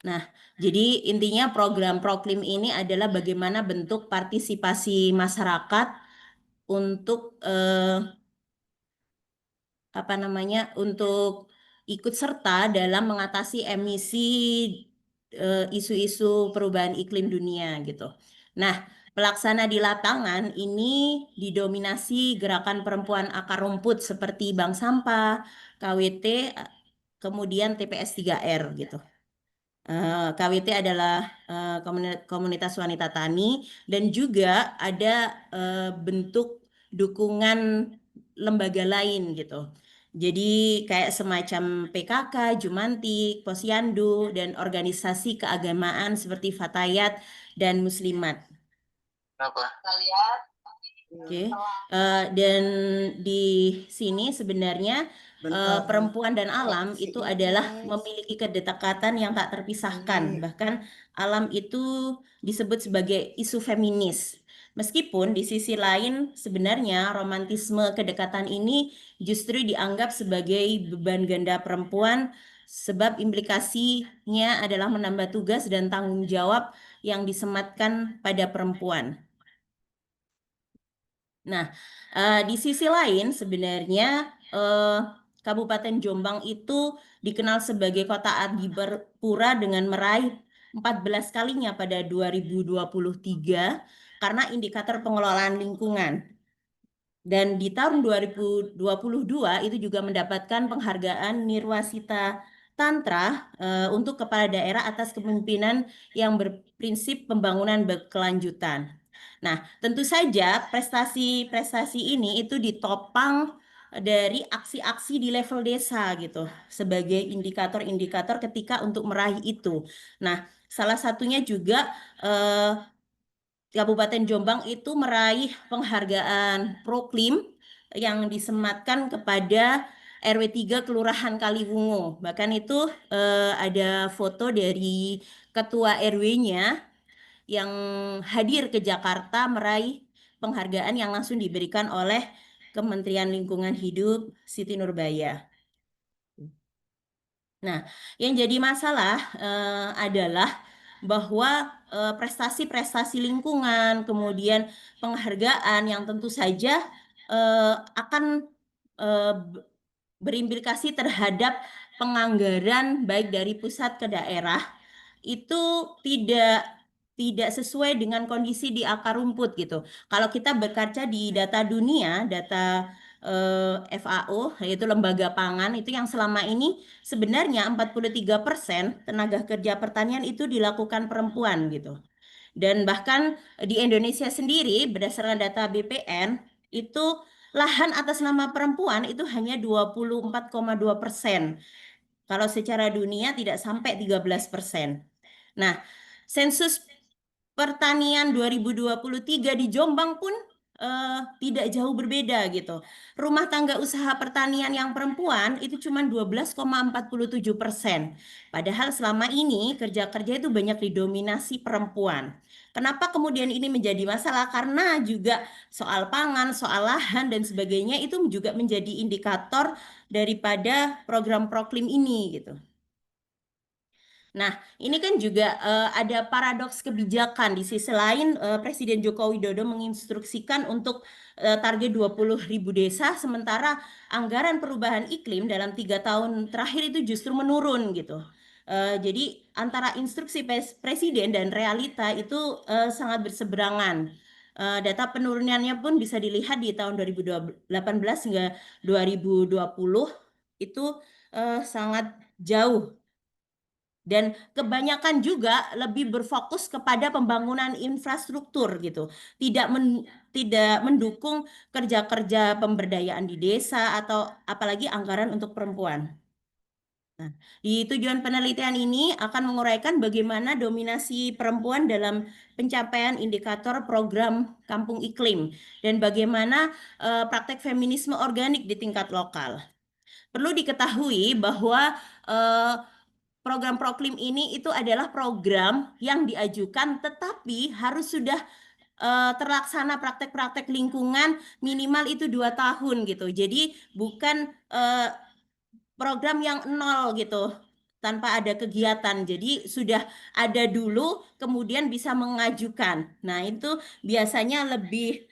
Nah, jadi intinya program Proklim ini adalah bagaimana bentuk partisipasi masyarakat untuk untuk ikut serta dalam mengatasi emisi isu-isu perubahan iklim dunia gitu. Nah, pelaksana di lapangan ini didominasi gerakan perempuan akar rumput seperti Bank Sampah, KWT, kemudian TPS 3R gitu. KWT adalah komunitas wanita tani dan juga ada bentuk dukungan lembaga lain gitu. Jadi kayak semacam PKK, Jumantik, Posyandu, dan organisasi keagamaan seperti Fatayat dan Muslimat. Oke, dan di sini sebenarnya Bentar, perempuan dan alam koreksi itu ini, adalah guys. memiliki kedekatan yang tak terpisahkan. Ini. Bahkan alam itu disebut sebagai isu feminis. Meskipun di sisi lain sebenarnya romantisme kedekatan ini justru dianggap sebagai beban ganda perempuan sebab implikasinya adalah menambah tugas dan tanggung jawab yang disematkan pada perempuan. Nah, di sisi lain sebenarnya Kabupaten Jombang itu dikenal sebagai kota adipura dengan meraih 14 kalinya pada 2023 karena indikator pengelolaan lingkungan. Dan di tahun 2022 itu juga mendapatkan penghargaan Nirwasita Tantra untuk kepala daerah atas kepemimpinan yang berprinsip pembangunan berkelanjutan. Nah, tentu saja prestasi-prestasi ini itu ditopang dari aksi-aksi di level desa gitu sebagai indikator-indikator ketika untuk meraih itu. Nah, salah satunya juga Kabupaten Jombang itu meraih penghargaan Proklim yang disematkan kepada RW 3 Kelurahan Kaliwungu. Bahkan itu ada foto dari ketua RW-nya yang hadir ke Jakarta meraih penghargaan yang langsung diberikan oleh Kementerian Lingkungan Hidup Siti Nurbaya. Nah, yang jadi masalah adalah bahwa prestasi-prestasi lingkungan, kemudian penghargaan yang tentu saja akan berimplikasi terhadap penganggaran baik dari pusat ke daerah itu tidak sesuai dengan kondisi di akar rumput gitu. Kalau kita berkaca di data dunia, data FAO yaitu lembaga pangan itu yang selama ini sebenarnya 43% tenaga kerja pertanian itu dilakukan perempuan gitu. Dan bahkan di Indonesia sendiri berdasarkan data BPN itu lahan atas nama perempuan itu hanya 24,2%. Kalau secara dunia tidak sampai 13%. Nah, sensus pertanian 2023 di Jombang pun tidak jauh berbeda gitu. Rumah tangga usaha pertanian yang perempuan itu cuma 12,47%. Padahal selama ini kerja-kerja itu banyak didominasi perempuan. Kenapa kemudian ini menjadi masalah? Karena juga soal pangan, soal lahan dan sebagainya itu juga menjadi indikator daripada program Proklim ini gitu. Nah, ini kan juga ada paradoks kebijakan. Di sisi lain, Presiden Joko Widodo menginstruksikan untuk target 20.000 desa, sementara anggaran perubahan iklim dalam 3 tahun terakhir itu justru menurun gitu. Jadi antara instruksi Presiden dan realita itu sangat berseberangan. Data penurunannya pun bisa dilihat di tahun 2018 hingga 2020 itu sangat jauh. Dan kebanyakan juga lebih berfokus kepada pembangunan infrastruktur gitu. Tidak mendukung kerja-kerja pemberdayaan di desa atau apalagi anggaran untuk perempuan. Nah, di tujuan penelitian ini akan menguraikan bagaimana dominasi perempuan dalam pencapaian indikator program kampung iklim dan bagaimana praktek feminisme organik di tingkat lokal. Perlu diketahui bahwa program Proklim ini itu adalah program yang diajukan tetapi harus sudah terlaksana praktek-praktek lingkungan minimal itu 2 tahun gitu. Jadi bukan program yang nol gitu tanpa ada kegiatan. Jadi sudah ada dulu kemudian bisa mengajukan. Nah, itu biasanya lebih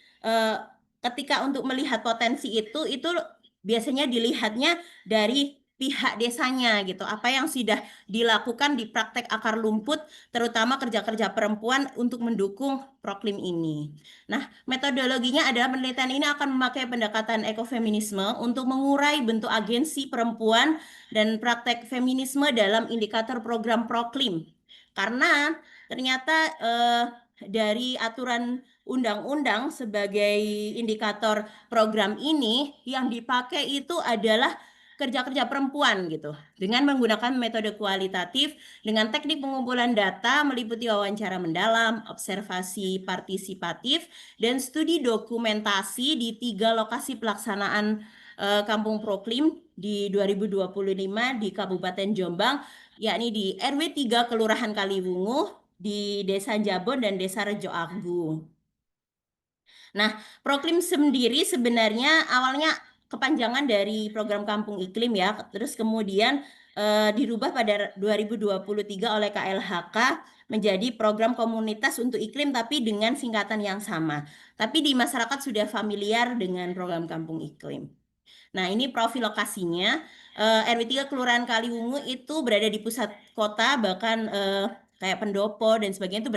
ketika untuk melihat potensi itu biasanya dilihatnya dari pihak desanya gitu. Apa yang sudah dilakukan di praktek akar lumput terutama kerja-kerja perempuan untuk mendukung Proklim ini. Nah, metodologinya adalah penelitian ini akan memakai pendekatan ekofeminisme untuk mengurai bentuk agensi perempuan dan praktek feminisme dalam indikator program Proklim. Karena ternyata dari aturan undang-undang sebagai indikator program ini yang dipakai itu adalah kerja-kerja perempuan gitu dengan menggunakan metode kualitatif dengan teknik pengumpulan data meliputi wawancara mendalam, observasi partisipatif dan studi dokumentasi di 3 lokasi pelaksanaan Kampung Proklim di 2025 di Kabupaten Jombang yakni di RW 3 Kelurahan Kaliwungu, di Desa Jabon dan Desa Rejo Agung. Nah, Proklim sendiri sebenarnya awalnya kepanjangan dari program Kampung Iklim ya, terus kemudian dirubah pada 2023 oleh KLHK menjadi program komunitas untuk iklim tapi dengan singkatan yang sama. Tapi di masyarakat sudah familiar dengan program Kampung Iklim. Nah, ini profil lokasinya. RW 3 Kelurahan Kaliwungu itu berada di pusat kota, bahkan kayak pendopo dan sebagainya itu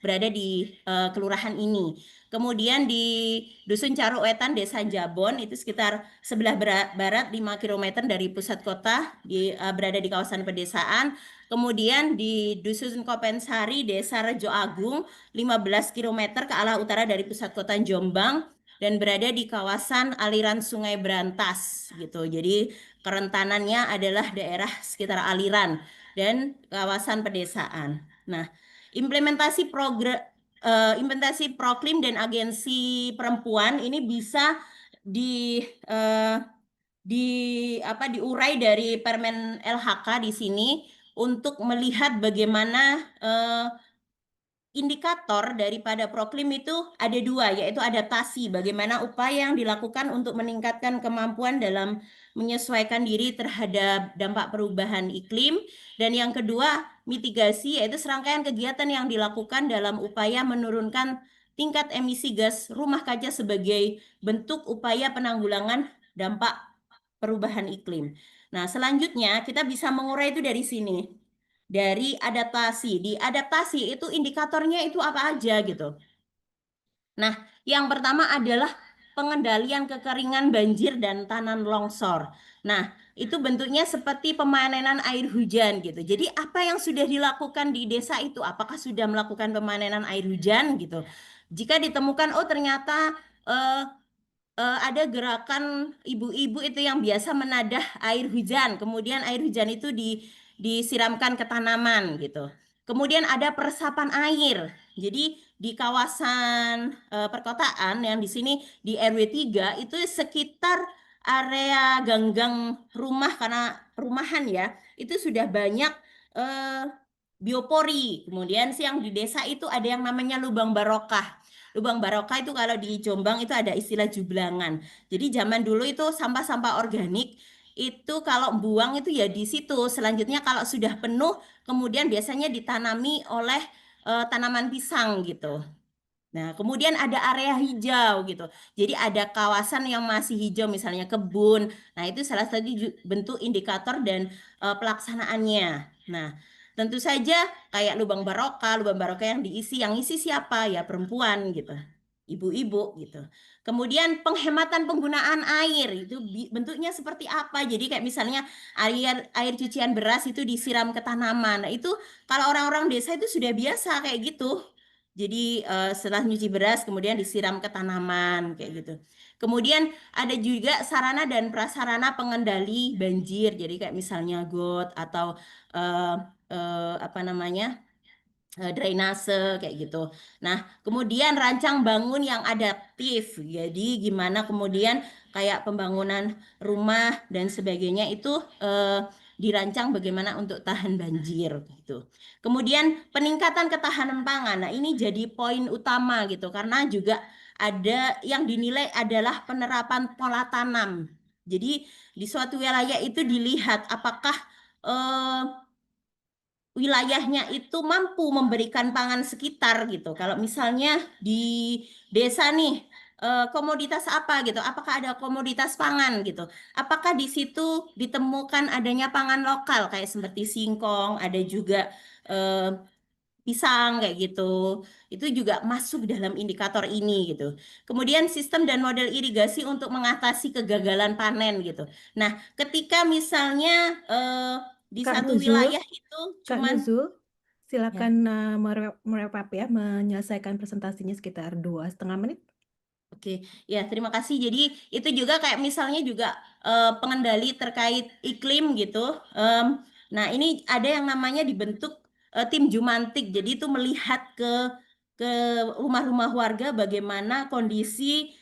berada di kelurahan ini. Kemudian di Dusun Caruwetan, Desa Jabon, itu sekitar sebelah barat 5 km dari pusat kota, berada di kawasan pedesaan. Kemudian di Dusun Kopensari, Desa Rejo Agung, 15 km ke arah utara dari pusat kota Jombang, dan berada di kawasan aliran Sungai Brantas gitu. Jadi kerentanannya adalah daerah sekitar aliran dan kawasan pedesaan. Nah, implementasi Proklim dan agensi perempuan ini bisa diurai dari Permen LHK di sini untuk melihat bagaimana indikator daripada Proklim itu ada 2, yaitu adaptasi, bagaimana upaya yang dilakukan untuk meningkatkan kemampuan dalam menyesuaikan diri terhadap dampak perubahan iklim, dan yang kedua mitigasi, yaitu serangkaian kegiatan yang dilakukan dalam upaya menurunkan tingkat emisi gas rumah kaca sebagai bentuk upaya penanggulangan dampak perubahan iklim. Nah, selanjutnya kita bisa mengurai itu dari sini. Dari adaptasi. Di adaptasi itu indikatornya itu apa aja gitu. Nah, yang pertama adalah pengendalian kekeringan banjir dan tanah longsor. Nah, itu bentuknya seperti pemanenan air hujan gitu. Jadi apa yang sudah dilakukan di desa itu? Apakah sudah melakukan pemanenan air hujan gitu? Jika ditemukan, oh ternyata eh, ada gerakan ibu-ibu itu yang biasa menadah air hujan, kemudian air hujan itu disiramkan ke tanaman gitu. Kemudian ada peresapan air. Jadi di kawasan perkotaan yang di sini di RW 3 itu sekitar area ganggang rumah karena perumahan ya, itu sudah banyak eh, biopori. Kemudian yang di desa itu ada yang namanya lubang barokah. Lubang barokah itu kalau di Jombang itu ada istilah jublangan. Jadi zaman dulu itu sampah-sampah organik itu kalau buang itu ya di situ. Selanjutnya kalau sudah penuh kemudian biasanya ditanami oleh tanaman pisang gitu. Nah, kemudian ada area hijau gitu. Jadi ada kawasan yang masih hijau misalnya kebun. Nah, itu salah satu bentuk indikator dan pelaksanaannya. Nah, tentu saja kayak lubang barokah yang isi siapa? Ya perempuan gitu. Ibu-ibu gitu. Kemudian penghematan penggunaan air itu bentuknya seperti apa? Jadi kayak misalnya air cucian beras itu disiram ke tanaman. Nah, itu kalau orang-orang desa itu sudah biasa kayak gitu. Jadi setelah nyuci beras kemudian disiram ke tanaman kayak gitu. Kemudian ada juga sarana dan prasarana pengendali banjir. Jadi kayak misalnya got atau apa namanya drainase kayak gitu. Nah, kemudian rancang bangun yang adaptif. Jadi gimana kemudian kayak pembangunan rumah dan sebagainya itu dirancang bagaimana untuk tahan banjir gitu. Kemudian peningkatan ketahanan pangan. Nah, ini jadi poin utama gitu karena juga ada yang dinilai adalah penerapan pola tanam. Jadi di suatu wilayah itu dilihat apakah wilayahnya itu mampu memberikan pangan sekitar gitu. Kalau misalnya di desa nih komoditas apa gitu, apakah ada komoditas pangan gitu? Apakah di situ ditemukan adanya pangan lokal kayak seperti singkong, ada juga pisang kayak gitu. Itu juga masuk dalam indikator ini gitu. Kemudian sistem dan model irigasi untuk mengatasi kegagalan panen gitu. Nah, ketika misalnya di Kak satu Nuzul, wilayah itu Kak cuman Nuzul, ya, silakan merewap ya, menyelesaikan presentasinya sekitar 2,5 menit. oke, ya terima kasih. Jadi itu juga kayak misalnya juga pengendali terkait iklim gitu. Nah ini ada yang namanya dibentuk tim Jumantik. Jadi itu melihat ke rumah-rumah warga bagaimana kondisi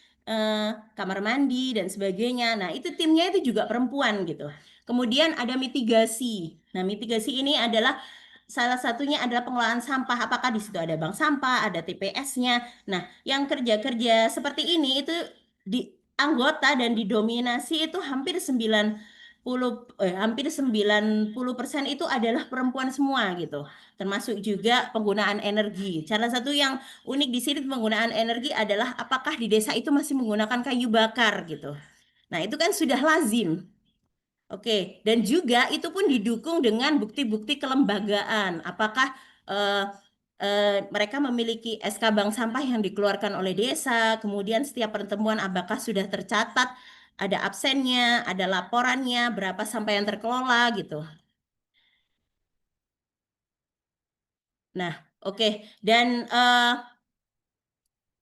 kamar mandi dan sebagainya. Nah itu timnya itu juga perempuan gitu. Kemudian ada mitigasi. Nah mitigasi ini adalah salah satunya adalah pengelolaan sampah. Apakah di situ ada bank sampah, ada TPS-nya. Nah, yang kerja-kerja seperti ini itu di anggota dan didominasi itu hampir 90% itu adalah perempuan semua gitu. Termasuk juga penggunaan energi. Salah satu yang unik di sini penggunaan energi adalah apakah di desa itu masih menggunakan kayu bakar gitu. Nah, itu kan sudah lazim. Oke, dan juga itu pun didukung dengan bukti-bukti kelembagaan. Apakah mereka memiliki SK bank sampah yang dikeluarkan oleh desa, kemudian setiap pertemuan apakah sudah tercatat, ada absennya, ada laporannya, berapa sampah yang terkelola gitu. Nah, oke. Dan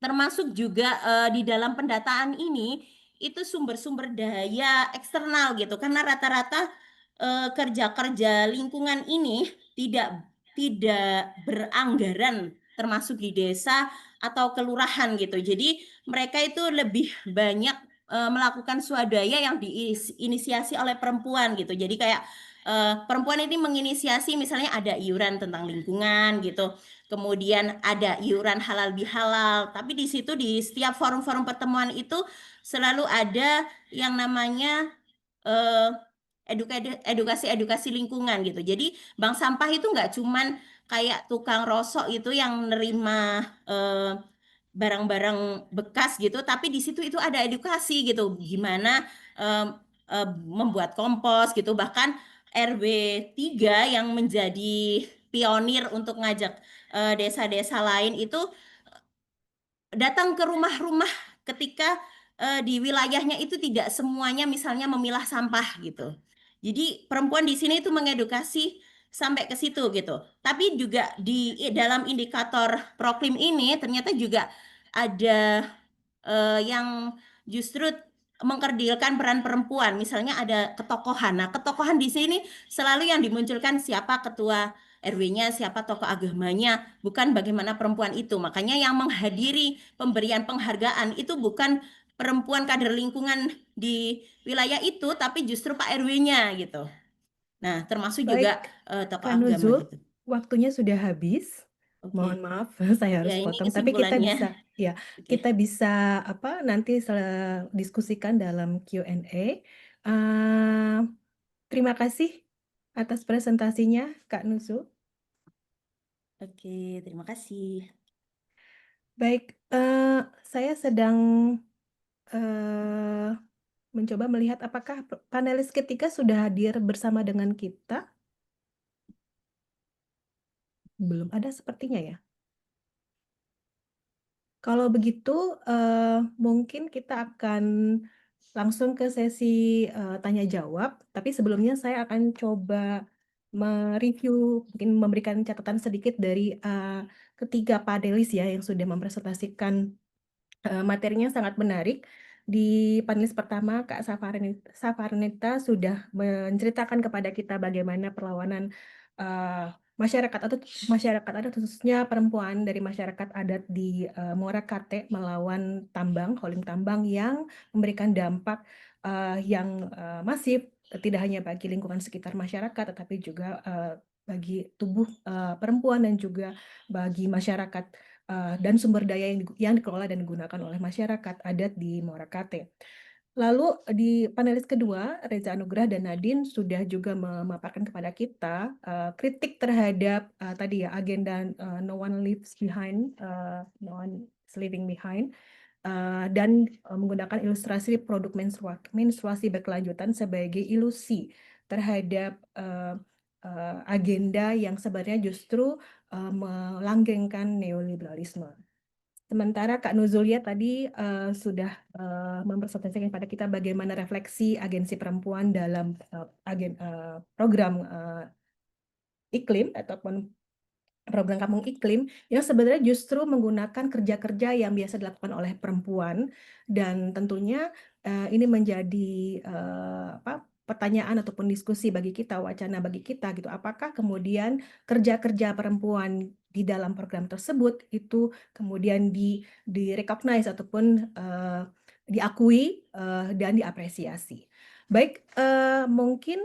termasuk juga di dalam pendataan ini itu sumber-sumber daya eksternal gitu karena rata-rata kerja-kerja lingkungan ini tidak beranggaran termasuk di desa atau kelurahan gitu. Jadi mereka itu lebih banyak melakukan swadaya yang diinisiasi oleh perempuan gitu. Jadi kayak perempuan ini menginisiasi misalnya ada iuran tentang lingkungan gitu. Kemudian ada iuran halal bihalal, tapi di situ di setiap forum-forum pertemuan itu selalu ada yang namanya edukasi lingkungan gitu. Jadi bank sampah itu nggak cuman kayak tukang rosok itu yang nerima barang-barang bekas gitu, tapi di situ itu ada edukasi gitu, gimana membuat kompos gitu. Bahkan RW 3 yang menjadi pionir untuk ngajak desa-desa lain itu datang ke rumah-rumah ketika di wilayahnya itu tidak semuanya misalnya memilah sampah gitu. Jadi perempuan di sini itu mengedukasi sampai ke situ gitu. Tapi juga di dalam indikator Proklim ini ternyata juga ada yang justru mengkerdilkan peran perempuan. Misalnya ada ketokohan. Nah, ketokohan di sini selalu yang dimunculkan siapa ketua RW-nya, siapa tokoh agamanya, bukan bagaimana perempuan itu. Makanya yang menghadiri pemberian penghargaan itu bukan perempuan kader lingkungan di wilayah itu, tapi justru Pak RW-nya gitu. Nah, termasuk juga Baik, tokoh Kak agama Nuzul, gitu. waktunya sudah habis. Oke. Mohon maaf, saya harus Ya, ini potong. Tapi kita kesimpulannya. bisa, ya, Oke. kita bisa nanti diskusikan dalam Q&A. Terima kasih atas presentasinya, Kak Nuzul. Oke, terima kasih. Baik, saya sedang eh, mencoba melihat apakah panelis ketiga sudah hadir bersama dengan kita. Belum ada sepertinya ya. Kalau begitu, mungkin kita akan langsung ke sesi tanya jawab. Tapi sebelumnya saya akan coba mereview, mungkin memberikan catatan sedikit dari ketiga panelis ya yang sudah mempresentasikan materinya sangat menarik. Di panelis pertama, Kak Safarnita sudah menceritakan kepada kita bagaimana perlawanan masyarakat adat khususnya perempuan dari masyarakat adat di Morakate melawan holding tambang yang memberikan dampak yang masif tidak hanya bagi lingkungan sekitar masyarakat tetapi juga bagi tubuh perempuan dan juga bagi masyarakat dan sumber daya yang dikelola dan digunakan oleh masyarakat adat di Morakate. Lalu di panelis kedua, Reza Anugrah dan Nadine sudah juga memaparkan kepada kita kritik terhadap tadi ya agenda No One Leaves Behind, No One is Leaving Behind, dan menggunakan ilustrasi produk menstruasi berkelanjutan sebagai ilusi terhadap agenda yang sebenarnya justru melanggengkan neoliberalisme. Sementara Kak Nuzulia tadi sudah mempresentasikan pada kita bagaimana refleksi agensi perempuan dalam program iklim ataupun program kampung iklim yang sebenarnya justru menggunakan kerja-kerja yang biasa dilakukan oleh perempuan dan tentunya ini menjadi pertanyaan ataupun diskusi bagi kita, wacana bagi kita gitu. Apakah kemudian kerja-kerja perempuan di dalam program tersebut itu kemudian di-recognize ataupun diakui dan diapresiasi. Baik, mungkin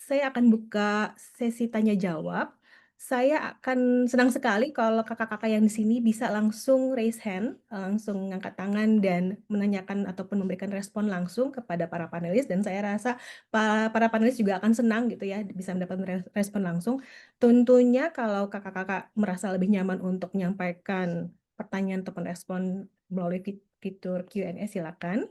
saya akan buka sesi tanya jawab. Saya akan senang sekali kalau kakak-kakak yang di sini bisa langsung raise hand, langsung ngangkat tangan dan menanyakan ataupun memberikan respon langsung kepada para panelis. Dan saya rasa para panelis juga akan senang gitu ya, bisa mendapatkan respon langsung. Tentunya kalau kakak-kakak merasa lebih nyaman untuk menyampaikan pertanyaan ataupun respon melalui fitur Q&A, silakan.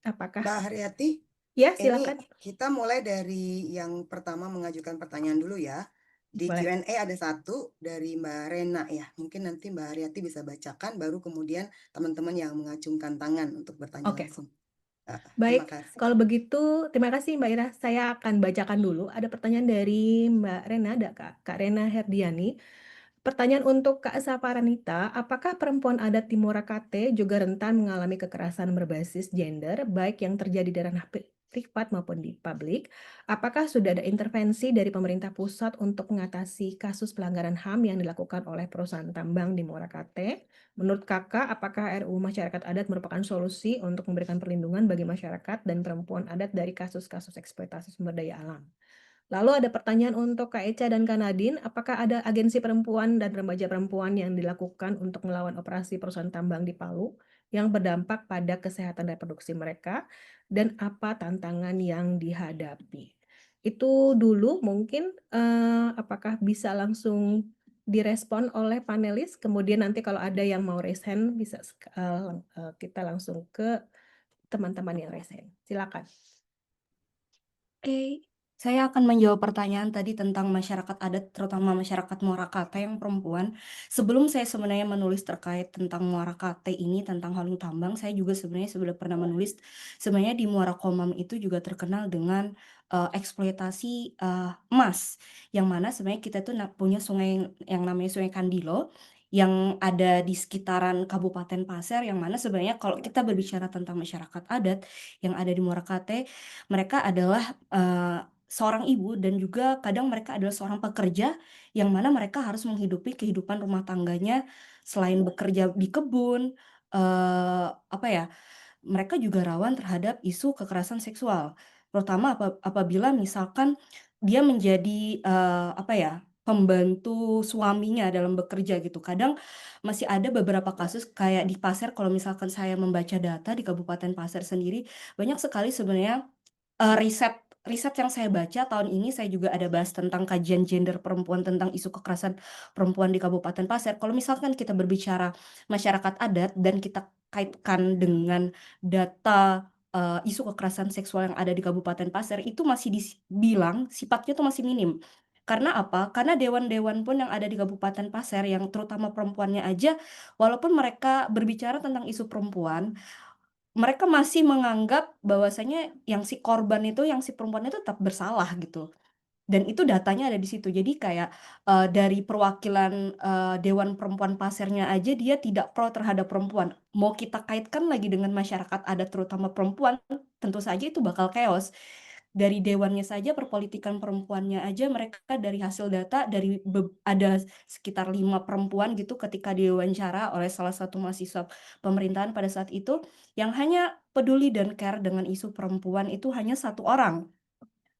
Apakah? Mbak Haryati, Ya, ini silakan. kita mulai dari yang pertama mengajukan pertanyaan dulu ya. Di Boleh. Q&A ada satu dari Mbak Rena ya. Mungkin nanti Mbak Haryati bisa bacakan, baru kemudian teman-teman yang mengacungkan tangan untuk bertanya Oke. langsung. Terima Baik, kasih. kalau begitu terima kasih Mbak Ira. Saya akan bacakan dulu. Ada pertanyaan dari Mbak Rena, ada Kak Rena Herdiani. Pertanyaan untuk Kak Saparanita, apakah perempuan adat di Morakate juga rentan mengalami kekerasan berbasis gender, baik yang terjadi di ranah privat maupun di publik? Apakah sudah ada intervensi dari pemerintah pusat untuk mengatasi kasus pelanggaran HAM yang dilakukan oleh perusahaan tambang di Morakate? Menurut Kakak, apakah RUU Masyarakat Adat merupakan solusi untuk memberikan perlindungan bagi masyarakat dan perempuan adat dari kasus-kasus eksploitasi sumber daya alam? Lalu ada pertanyaan untuk Kak Eca dan Kak Nadine, apakah ada agensi perempuan dan remaja perempuan yang dilakukan untuk melawan operasi perusahaan tambang di Palu yang berdampak pada kesehatan reproduksi mereka dan apa tantangan yang dihadapi? Itu dulu mungkin apakah bisa langsung direspon oleh panelis, kemudian nanti kalau ada yang mau raise hand bisa kita langsung ke teman-teman yang raise hand. Silakan. Oke, Saya akan menjawab pertanyaan tadi tentang masyarakat adat, terutama masyarakat Morakate yang perempuan. Sebelum saya sebenarnya menulis terkait tentang Morakate ini, tentang Halung Tambang, saya juga sebenarnya sudah pernah menulis, sebenarnya di Muara Komam itu juga terkenal dengan eksploitasi emas, yang mana sebenarnya kita tuh punya sungai yang namanya Sungai Kandilo, yang ada di sekitaran Kabupaten Pasir, yang mana sebenarnya kalau kita berbicara tentang masyarakat adat yang ada di Morakate, mereka adalah seorang ibu dan juga kadang mereka adalah seorang pekerja yang mana mereka harus menghidupi kehidupan rumah tangganya selain bekerja di kebun, apa ya, mereka juga rawan terhadap isu kekerasan seksual. Terutama apabila misalkan dia menjadi, apa ya, pembantu suaminya dalam bekerja gitu. Kadang masih ada beberapa kasus kayak di Pasir, kalau misalkan saya membaca data di Kabupaten Pasir sendiri, banyak sekali sebenarnya riset riset yang saya baca tahun ini. Saya juga ada bahas tentang kajian gender perempuan tentang isu kekerasan perempuan di Kabupaten Pasir. Kalau misalkan kita berbicara masyarakat adat dan kita kaitkan dengan data isu kekerasan seksual yang ada di Kabupaten Pasir, itu masih dibilang sifatnya itu masih minim. Karena apa? Karena dewan-dewan pun yang ada di Kabupaten Pasir yang terutama perempuannya aja, walaupun mereka berbicara tentang isu perempuan, mereka masih menganggap bahwasanya yang si korban itu, yang si perempuan itu tetap bersalah gitu. Dan itu datanya ada di situ. Jadi kayak dari perwakilan Dewan Perempuan Pasirnya aja dia tidak pro terhadap perempuan. Mau kita kaitkan lagi dengan masyarakat adat terutama perempuan, tentu saja itu bakal chaos. Dari dewannya saja, perpolitikan perempuannya aja, mereka dari hasil data dari ada sekitar 5 perempuan gitu ketika diwawancara oleh salah satu mahasiswa pemerintahan pada saat itu, yang hanya peduli dan care dengan isu perempuan itu hanya 1 orang.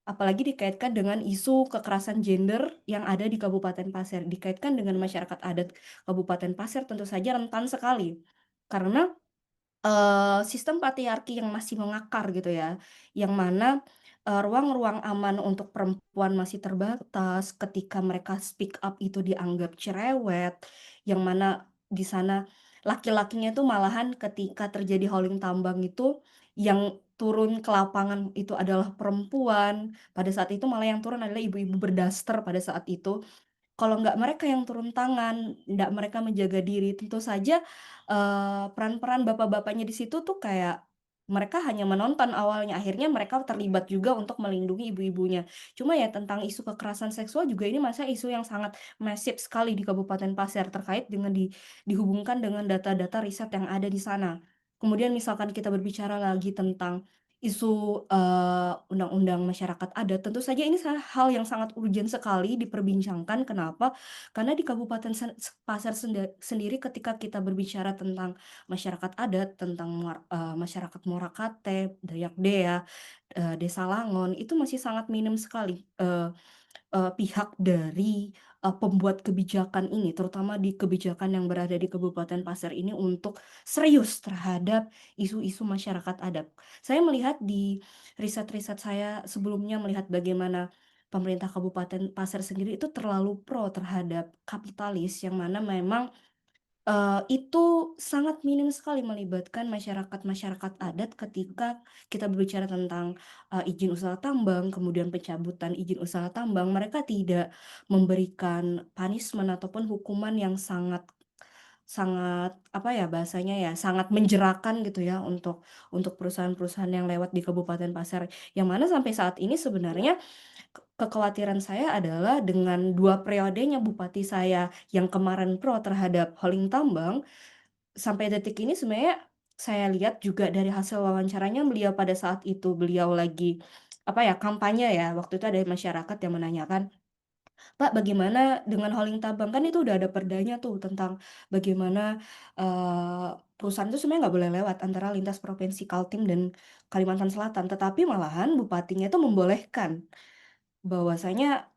Apalagi dikaitkan dengan isu kekerasan gender yang ada di Kabupaten Pasir. Dikaitkan dengan masyarakat adat Kabupaten Pasir tentu saja rentan sekali. Karena sistem patriarki yang masih mengakar gitu ya, yang mana ruang-ruang aman untuk perempuan masih terbatas, ketika mereka speak up itu dianggap cerewet, yang mana di sana laki-lakinya itu malahan ketika terjadi hauling tambang itu, yang turun ke lapangan itu adalah perempuan, pada saat itu malah yang turun adalah ibu-ibu berdaster pada saat itu. Kalau nggak mereka yang turun tangan, nggak mereka menjaga diri, tentu saja, peran-peran bapak-bapaknya di situ tuh kayak, mereka hanya menonton awalnya, akhirnya mereka terlibat juga untuk melindungi ibu-ibunya. Cuma ya tentang isu kekerasan seksual juga ini masa isu yang sangat masif sekali di Kabupaten Pasir, terkait dengan dihubungkan dengan data-data riset yang ada di sana. Kemudian misalkan kita berbicara lagi tentang isu, undang-undang masyarakat adat, tentu saja ini hal yang sangat urgen sekali diperbincangkan. Kenapa? Karena di Kabupaten Pasir sendiri ketika kita berbicara tentang masyarakat adat, tentang masyarakat Morakate, Dayak Dea, Desa Langon, itu masih sangat minim sekali, pihak dari, pembuat kebijakan ini, terutama di kebijakan yang berada di Kabupaten Pasir ini untuk serius terhadap isu-isu masyarakat adat. Saya melihat di riset-riset saya sebelumnya melihat bagaimana pemerintah Kabupaten Pasir sendiri itu terlalu pro terhadap kapitalis, yang mana memang itu sangat minim sekali melibatkan masyarakat-masyarakat adat ketika kita berbicara tentang, izin usaha tambang, kemudian pencabutan izin usaha tambang. Mereka tidak memberikan punishment ataupun hukuman yang sangat sangat, apa ya bahasanya ya, sangat menjerakan gitu ya untuk perusahaan-perusahaan yang lewat di Kabupaten Pasir. Yang mana sampai saat ini sebenarnya kekhawatiran saya adalah dengan 2 periodenya bupati saya yang kemarin pro terhadap hauling tambang, sampai detik ini sebenarnya saya lihat juga dari hasil wawancaranya beliau pada saat itu beliau lagi, apa ya, kampanye ya, waktu itu ada masyarakat yang menanyakan, "Pak, bagaimana dengan hauling tambang?" Kan itu udah ada perdanya tuh tentang bagaimana, perusahaan itu sebenarnya nggak boleh lewat antara lintas provinsi Kaltim dan Kalimantan Selatan, tetapi malahan bupatinya itu membolehkan. Bahwasanya,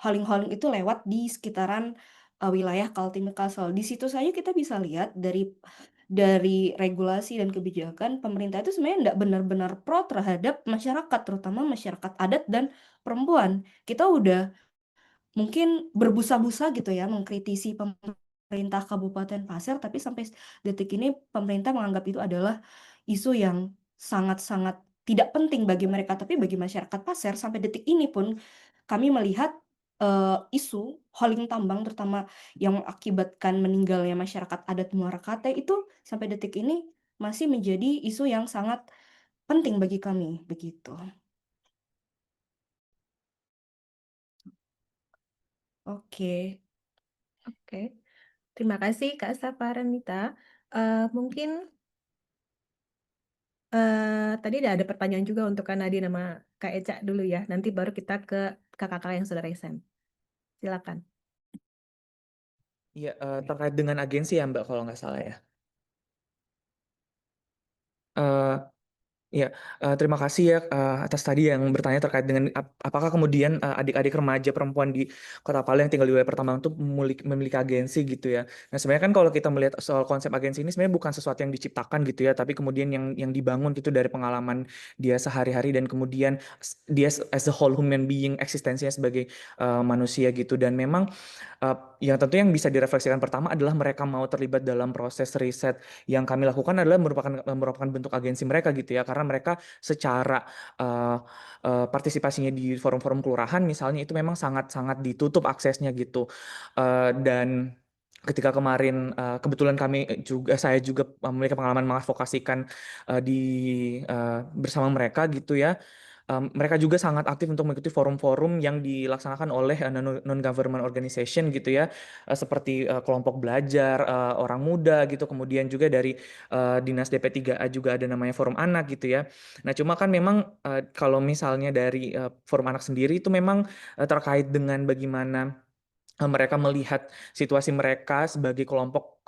hauling-hauling itu lewat di sekitaran, wilayah Kaltim Kalsel. Di situ saja kita bisa lihat dari regulasi dan kebijakan pemerintah itu sebenarnya nggak benar-benar pro terhadap masyarakat, terutama masyarakat adat dan perempuan. Kita udah mungkin berbusa-busa gitu ya mengkritisi pemerintah Kabupaten Pasir, tapi sampai detik ini pemerintah menganggap itu adalah isu yang sangat-sangat tidak penting bagi mereka, tapi bagi masyarakat pasar sampai detik ini pun kami melihat isu holding tambang terutama yang mengakibatkan meninggalnya masyarakat adat Muara Kate itu sampai detik ini masih menjadi isu yang sangat penting bagi kami begitu. Oke, oke. Terima kasih Kak Saparanita. Mungkin tadi ada pertanyaan juga untuk Kak Nadine sama Kak Eca dulu ya. Nanti baru kita ke kakak-kakak yang sudah resign. Silakan. Iya, terkait dengan agensi ya Mbak kalau nggak salah ya. Eh, Ya, terima kasih ya atas tadi yang bertanya terkait dengan apakah kemudian adik-adik remaja perempuan di Kota Palu yang tinggal di wilayah Pertambangan itu memiliki agensi gitu ya. Nah sebenarnya kan kalau kita melihat soal konsep agensi ini sebenarnya bukan sesuatu yang diciptakan gitu ya, tapi kemudian yang dibangun gitu dari pengalaman dia sehari-hari dan kemudian dia as a whole human being eksistensinya sebagai manusia gitu. Dan memang yang tentu yang bisa direfleksikan pertama adalah mereka mau terlibat dalam proses riset yang kami lakukan adalah merupakan bentuk agensi mereka gitu ya, karena mereka secara partisipasinya di forum-forum kelurahan misalnya itu memang sangat-sangat ditutup aksesnya gitu. Dan ketika kemarin kebetulan saya juga memiliki pengalaman mengadvokasikan bersama mereka gitu ya. Mereka juga sangat aktif untuk mengikuti forum-forum yang dilaksanakan oleh non-government organization gitu ya, seperti kelompok belajar orang muda gitu, kemudian juga dari Dinas DP3A juga ada namanya forum anak gitu ya. Nah cuma kan memang kalau misalnya dari forum anak sendiri itu memang terkait dengan bagaimana mereka melihat situasi mereka sebagai kelompok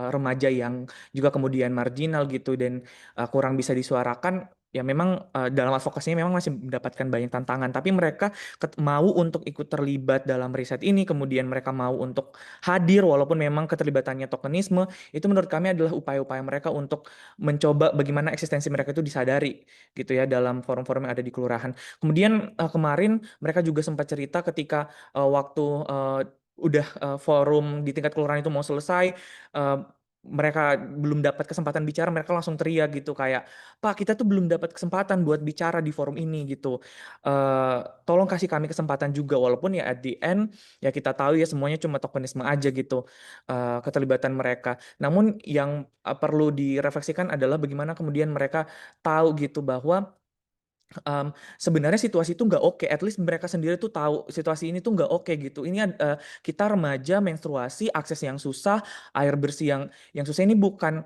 remaja yang juga kemudian marginal gitu dan kurang bisa disuarakan. Ya memang dalam advokasinya memang masih mendapatkan banyak tantangan, tapi mereka mau untuk ikut terlibat dalam riset ini, kemudian mereka mau untuk hadir walaupun memang keterlibatannya tokenisme, itu menurut kami adalah upaya-upaya mereka untuk mencoba bagaimana eksistensi mereka itu disadari gitu ya dalam forum-forum yang ada di kelurahan. Kemudian kemarin mereka juga sempat cerita ketika waktu udah forum di tingkat kelurahan itu mau selesai, mereka belum dapat kesempatan bicara, mereka langsung teriak gitu kayak, Pak kita tuh belum dapat kesempatan buat bicara di forum ini gitu. Tolong kasih kami kesempatan juga, walaupun ya at the end ya kita tahu ya semuanya cuma tokenisme aja gitu keterlibatan mereka. Namun yang perlu direfleksikan adalah bagaimana kemudian mereka tahu gitu bahwa sebenarnya situasi itu nggak oke. At least mereka sendiri tuh tahu situasi ini tuh nggak oke gitu. Ini kita remaja menstruasi, akses yang susah, air bersih yang susah ini bukan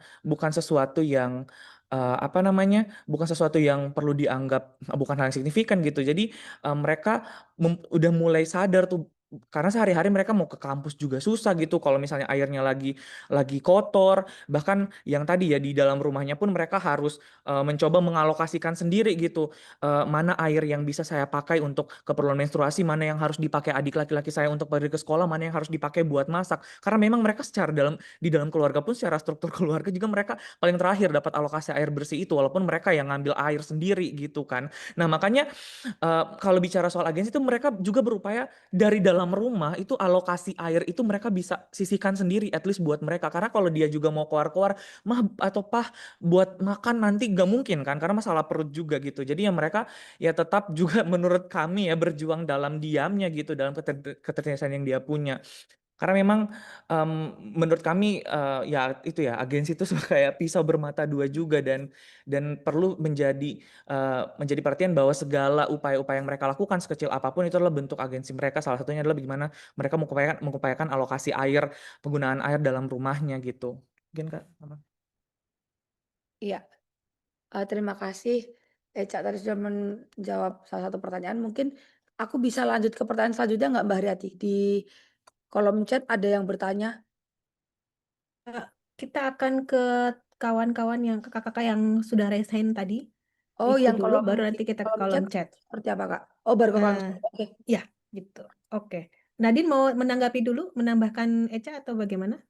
sesuatu yang apa namanya, bukan sesuatu yang perlu dianggap bukan hal yang signifikan gitu. Jadi mereka udah mulai sadar tuh, karena sehari-hari mereka mau ke kampus juga susah gitu kalau misalnya airnya lagi kotor, bahkan yang tadi ya di dalam rumahnya pun mereka harus mencoba mengalokasikan sendiri gitu, mana air yang bisa saya pakai untuk keperluan menstruasi, mana yang harus dipakai adik laki-laki saya untuk pergi ke sekolah, mana yang harus dipakai buat masak. Karena memang mereka di dalam keluarga pun secara struktur keluarga juga mereka paling terakhir dapat alokasi air bersih itu, walaupun mereka yang ngambil air sendiri gitu kan. Nah makanya kalau bicara soal agensi itu mereka juga berupaya dari dalam rumah itu alokasi air itu mereka bisa sisihkan sendiri at least buat mereka, karena kalau dia juga mau keluar-keluar mah atau buat makan nanti gak mungkin kan, karena masalah perut juga gitu. Jadi ya mereka ya tetap juga menurut kami ya berjuang dalam diamnya gitu, dalam keterbatasan yang dia punya. Karena memang menurut kami ya itu ya agensi itu kayak pisau bermata dua juga, dan perlu menjadi perhatian bahwa segala upaya-upaya yang mereka lakukan sekecil apapun itu adalah bentuk agensi mereka. Salah satunya adalah bagaimana mereka mengupayakan alokasi air, penggunaan air dalam rumahnya gitu. Mungkin Kak. Iya, terima kasih Eca tadi sudah menjawab salah satu pertanyaan. Mungkin aku bisa lanjut ke pertanyaan selanjutnya nggak Mbak Haryati? Di kolom chat ada yang bertanya. Kita akan ke kawan-kawan kakak-kakak yang sudah resign tadi. Oh, Itu yang dulu, baru nanti kita ke kolom chat. seperti apa Kak? Oh, baru ke kolom chat. Oke. Ya, gitu. Oke. Nadine mau menanggapi dulu, menambahkan Eca atau bagaimana?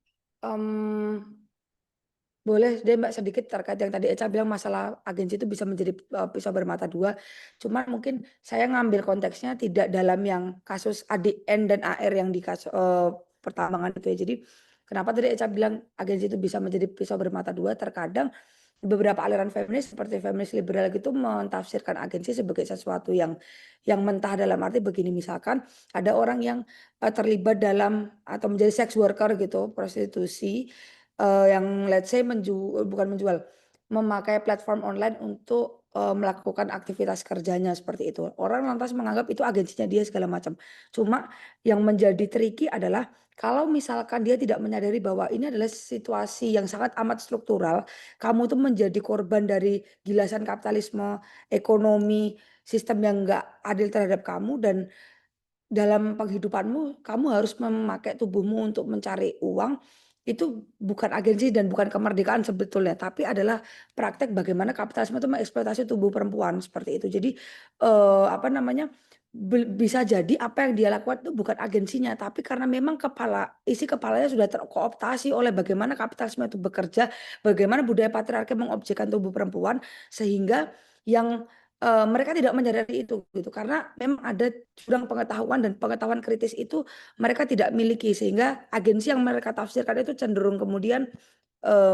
Boleh deh Mbak sedikit terkait yang tadi Eca bilang masalah agensi itu bisa menjadi pisau bermata dua. Cuman mungkin saya ngambil konteksnya tidak dalam yang kasus ADN dan AR yang di kasus pertambangan itu ya. Jadi Kenapa tadi Eca bilang agensi itu bisa menjadi pisau bermata dua? Terkadang beberapa aliran feminis seperti feminis liberal gitu mentafsirkan agensi sebagai sesuatu yang mentah, dalam arti begini, misalkan ada orang yang terlibat dalam atau menjadi sex worker gitu, prostitusi, yang let's say memakai platform online untuk melakukan aktivitas kerjanya seperti itu. Orang lantas menganggap itu agensinya dia segala macam. Cuma yang menjadi tricky adalah kalau misalkan dia tidak menyadari bahwa ini adalah situasi yang sangat amat struktural, kamu tuh menjadi korban dari gilasan kapitalisme, ekonomi, sistem yang enggak adil terhadap kamu, dan dalam penghidupanmu kamu harus memakai tubuhmu untuk mencari uang. Itu bukan agensi dan bukan kemerdekaan sebetulnya, tapi adalah praktek bagaimana kapitalisme itu mengeksploitasi tubuh perempuan seperti itu. Jadi apa namanya, bisa jadi apa yang dia lakukan itu bukan agensinya, tapi karena memang isi kepalanya sudah terkooptasi oleh bagaimana kapitalisme itu bekerja, bagaimana budaya patriarki mengobjekkan tubuh perempuan, sehingga yang mereka tidak menyadari itu gitu, karena memang ada jurang pengetahuan dan pengetahuan kritis itu mereka tidak miliki, sehingga agensi yang mereka tafsirkan itu cenderung kemudian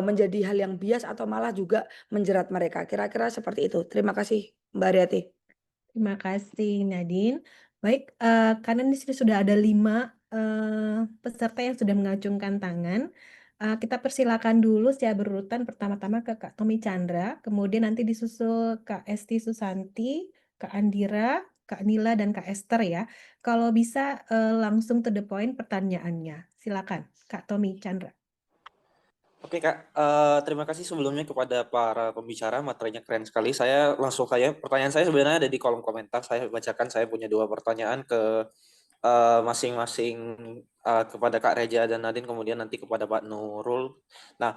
menjadi hal yang bias atau malah juga menjerat mereka. Kira-kira seperti itu. Terima kasih Mbak Ariati. Terima kasih Nadine. Baik, karena di sini sudah ada 5 peserta yang sudah mengacungkan tangan. Kita persilakan dulu secara berurutan, pertama-tama ke Kak Tommy Chandra, kemudian nanti disusul Kak Esti Susanti, Kak Andira, Kak Nila, dan Kak Esther ya. Kalau bisa langsung to the point pertanyaannya. Silakan, Kak Tommy Chandra. Oke Kak, terima kasih sebelumnya kepada para pembicara, materinya keren sekali. Saya langsung pertanyaan saya sebenarnya ada di kolom komentar. Saya bacakan, saya punya 2 pertanyaan ke masing-masing, kepada Kak Reja dan Nadine, kemudian nanti kepada Pak Nurul. Nah,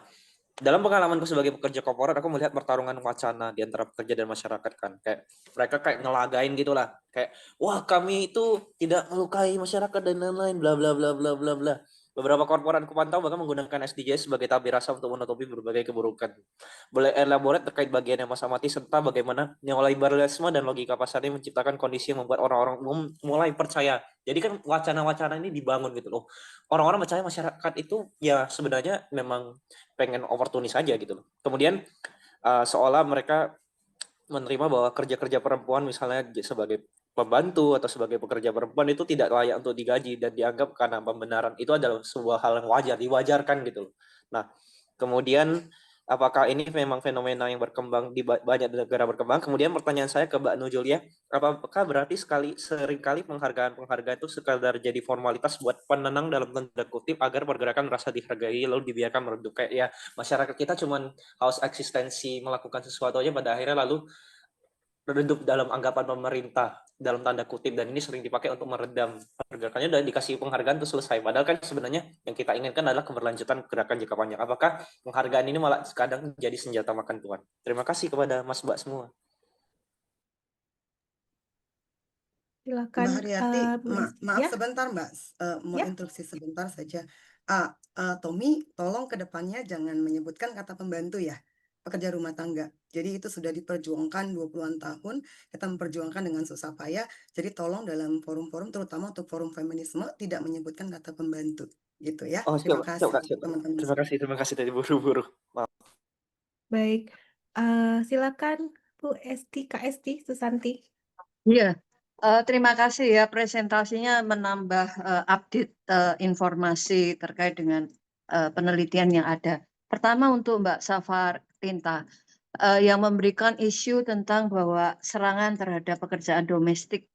dalam pengalamanku sebagai pekerja korporat, aku melihat pertarungan wacana di antara pekerja dan masyarakat kan. Kayak mereka kayak ngelagain gitulah. Kayak, wah kami itu tidak melukai masyarakat dan lain-lain, bla bla bla bla bla bla. Beberapa korporat kupantau bahkan menggunakan SDGs sebagai tabir rasa untuk menutupi berbagai keburukan. Boleh elaborate terkait bagian yang masa mati serta bagaimana neoliberalisme dan logika pasar ini menciptakan kondisi yang membuat orang-orang umum mulai percaya. Jadi kan wacana-wacana ini dibangun gitu loh. Orang-orang percaya masyarakat itu ya sebenarnya memang pengen oportunis aja gitu loh. Kemudian seolah mereka menerima bahwa kerja-kerja perempuan misalnya sebagai pembantu atau sebagai pekerja perempuan itu tidak layak untuk digaji dan dianggap karena pembenaran itu adalah sebuah hal yang wajar, diwajarkan gitu loh. Nah, kemudian apakah ini memang fenomena yang berkembang di banyak negara berkembang? Kemudian pertanyaan saya ke Mbak Nujulia, apakah berarti seringkali penghargaan itu sekadar jadi formalitas buat penenang dalam tanda kutip agar pergerakan merasa dihargai lalu dibiarkan meredup? Kayak ya masyarakat kita cuman haus eksistensi melakukan sesuatu aja pada akhirnya lalu redup dalam anggapan pemerintah dalam tanda kutip, dan ini sering dipakai untuk meredam pergerakannya dan dikasih penghargaan itu selesai. Padahal kan sebenarnya yang kita inginkan adalah keberlanjutan gerakan jangka panjang. Apakah penghargaan ini malah kadang jadi senjata makan tuan? Terima kasih kepada Mas Mbak semua. Silakan Mbak Haryati, Bu Esti. maaf Ya, sebentar Mbak, mau ya. interupsi sebentar saja. Tommy, tolong ke depannya jangan menyebutkan kata pembantu ya, pekerja rumah tangga. Jadi itu sudah diperjuangkan 20-an tahun, kita memperjuangkan dengan susah payah. Jadi tolong dalam forum-forum, terutama untuk forum feminisme, tidak menyebutkan kata pembantu, gitu ya. Oh, Terima siap, kasih siap. teman-teman. Terima kasih dari buru-buru. Maaf. Baik, silakan Bu Esti, Kak Esti Susanti. Iya, terima kasih ya, presentasinya menambah update informasi terkait dengan penelitian yang ada. Pertama untuk Mbak Safar Tinta, yang memberikan isu tentang bahwa serangan terhadap pekerjaan domestik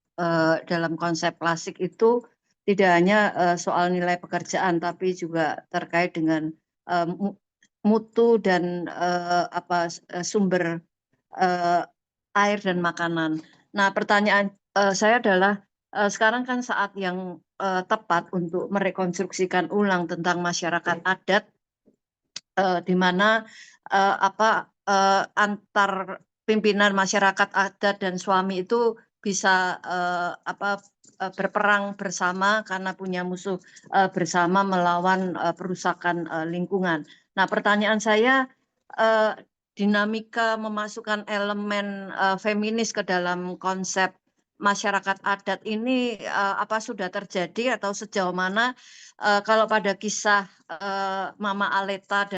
dalam konsep klasik itu tidak hanya soal nilai pekerjaan, tapi juga terkait dengan mutu dan sumber air dan makanan. Nah, pertanyaan saya adalah sekarang kan saat yang tepat untuk merekonstruksikan ulang tentang masyarakat adat, di mana antar pimpinan masyarakat adat dan suami itu bisa berperang bersama karena punya musuh bersama melawan perusakan lingkungan. Nah, pertanyaan saya, dinamika memasukkan elemen feminis ke dalam konsep masyarakat adat ini apa sudah terjadi atau sejauh mana kalau pada kisah Mama Aleta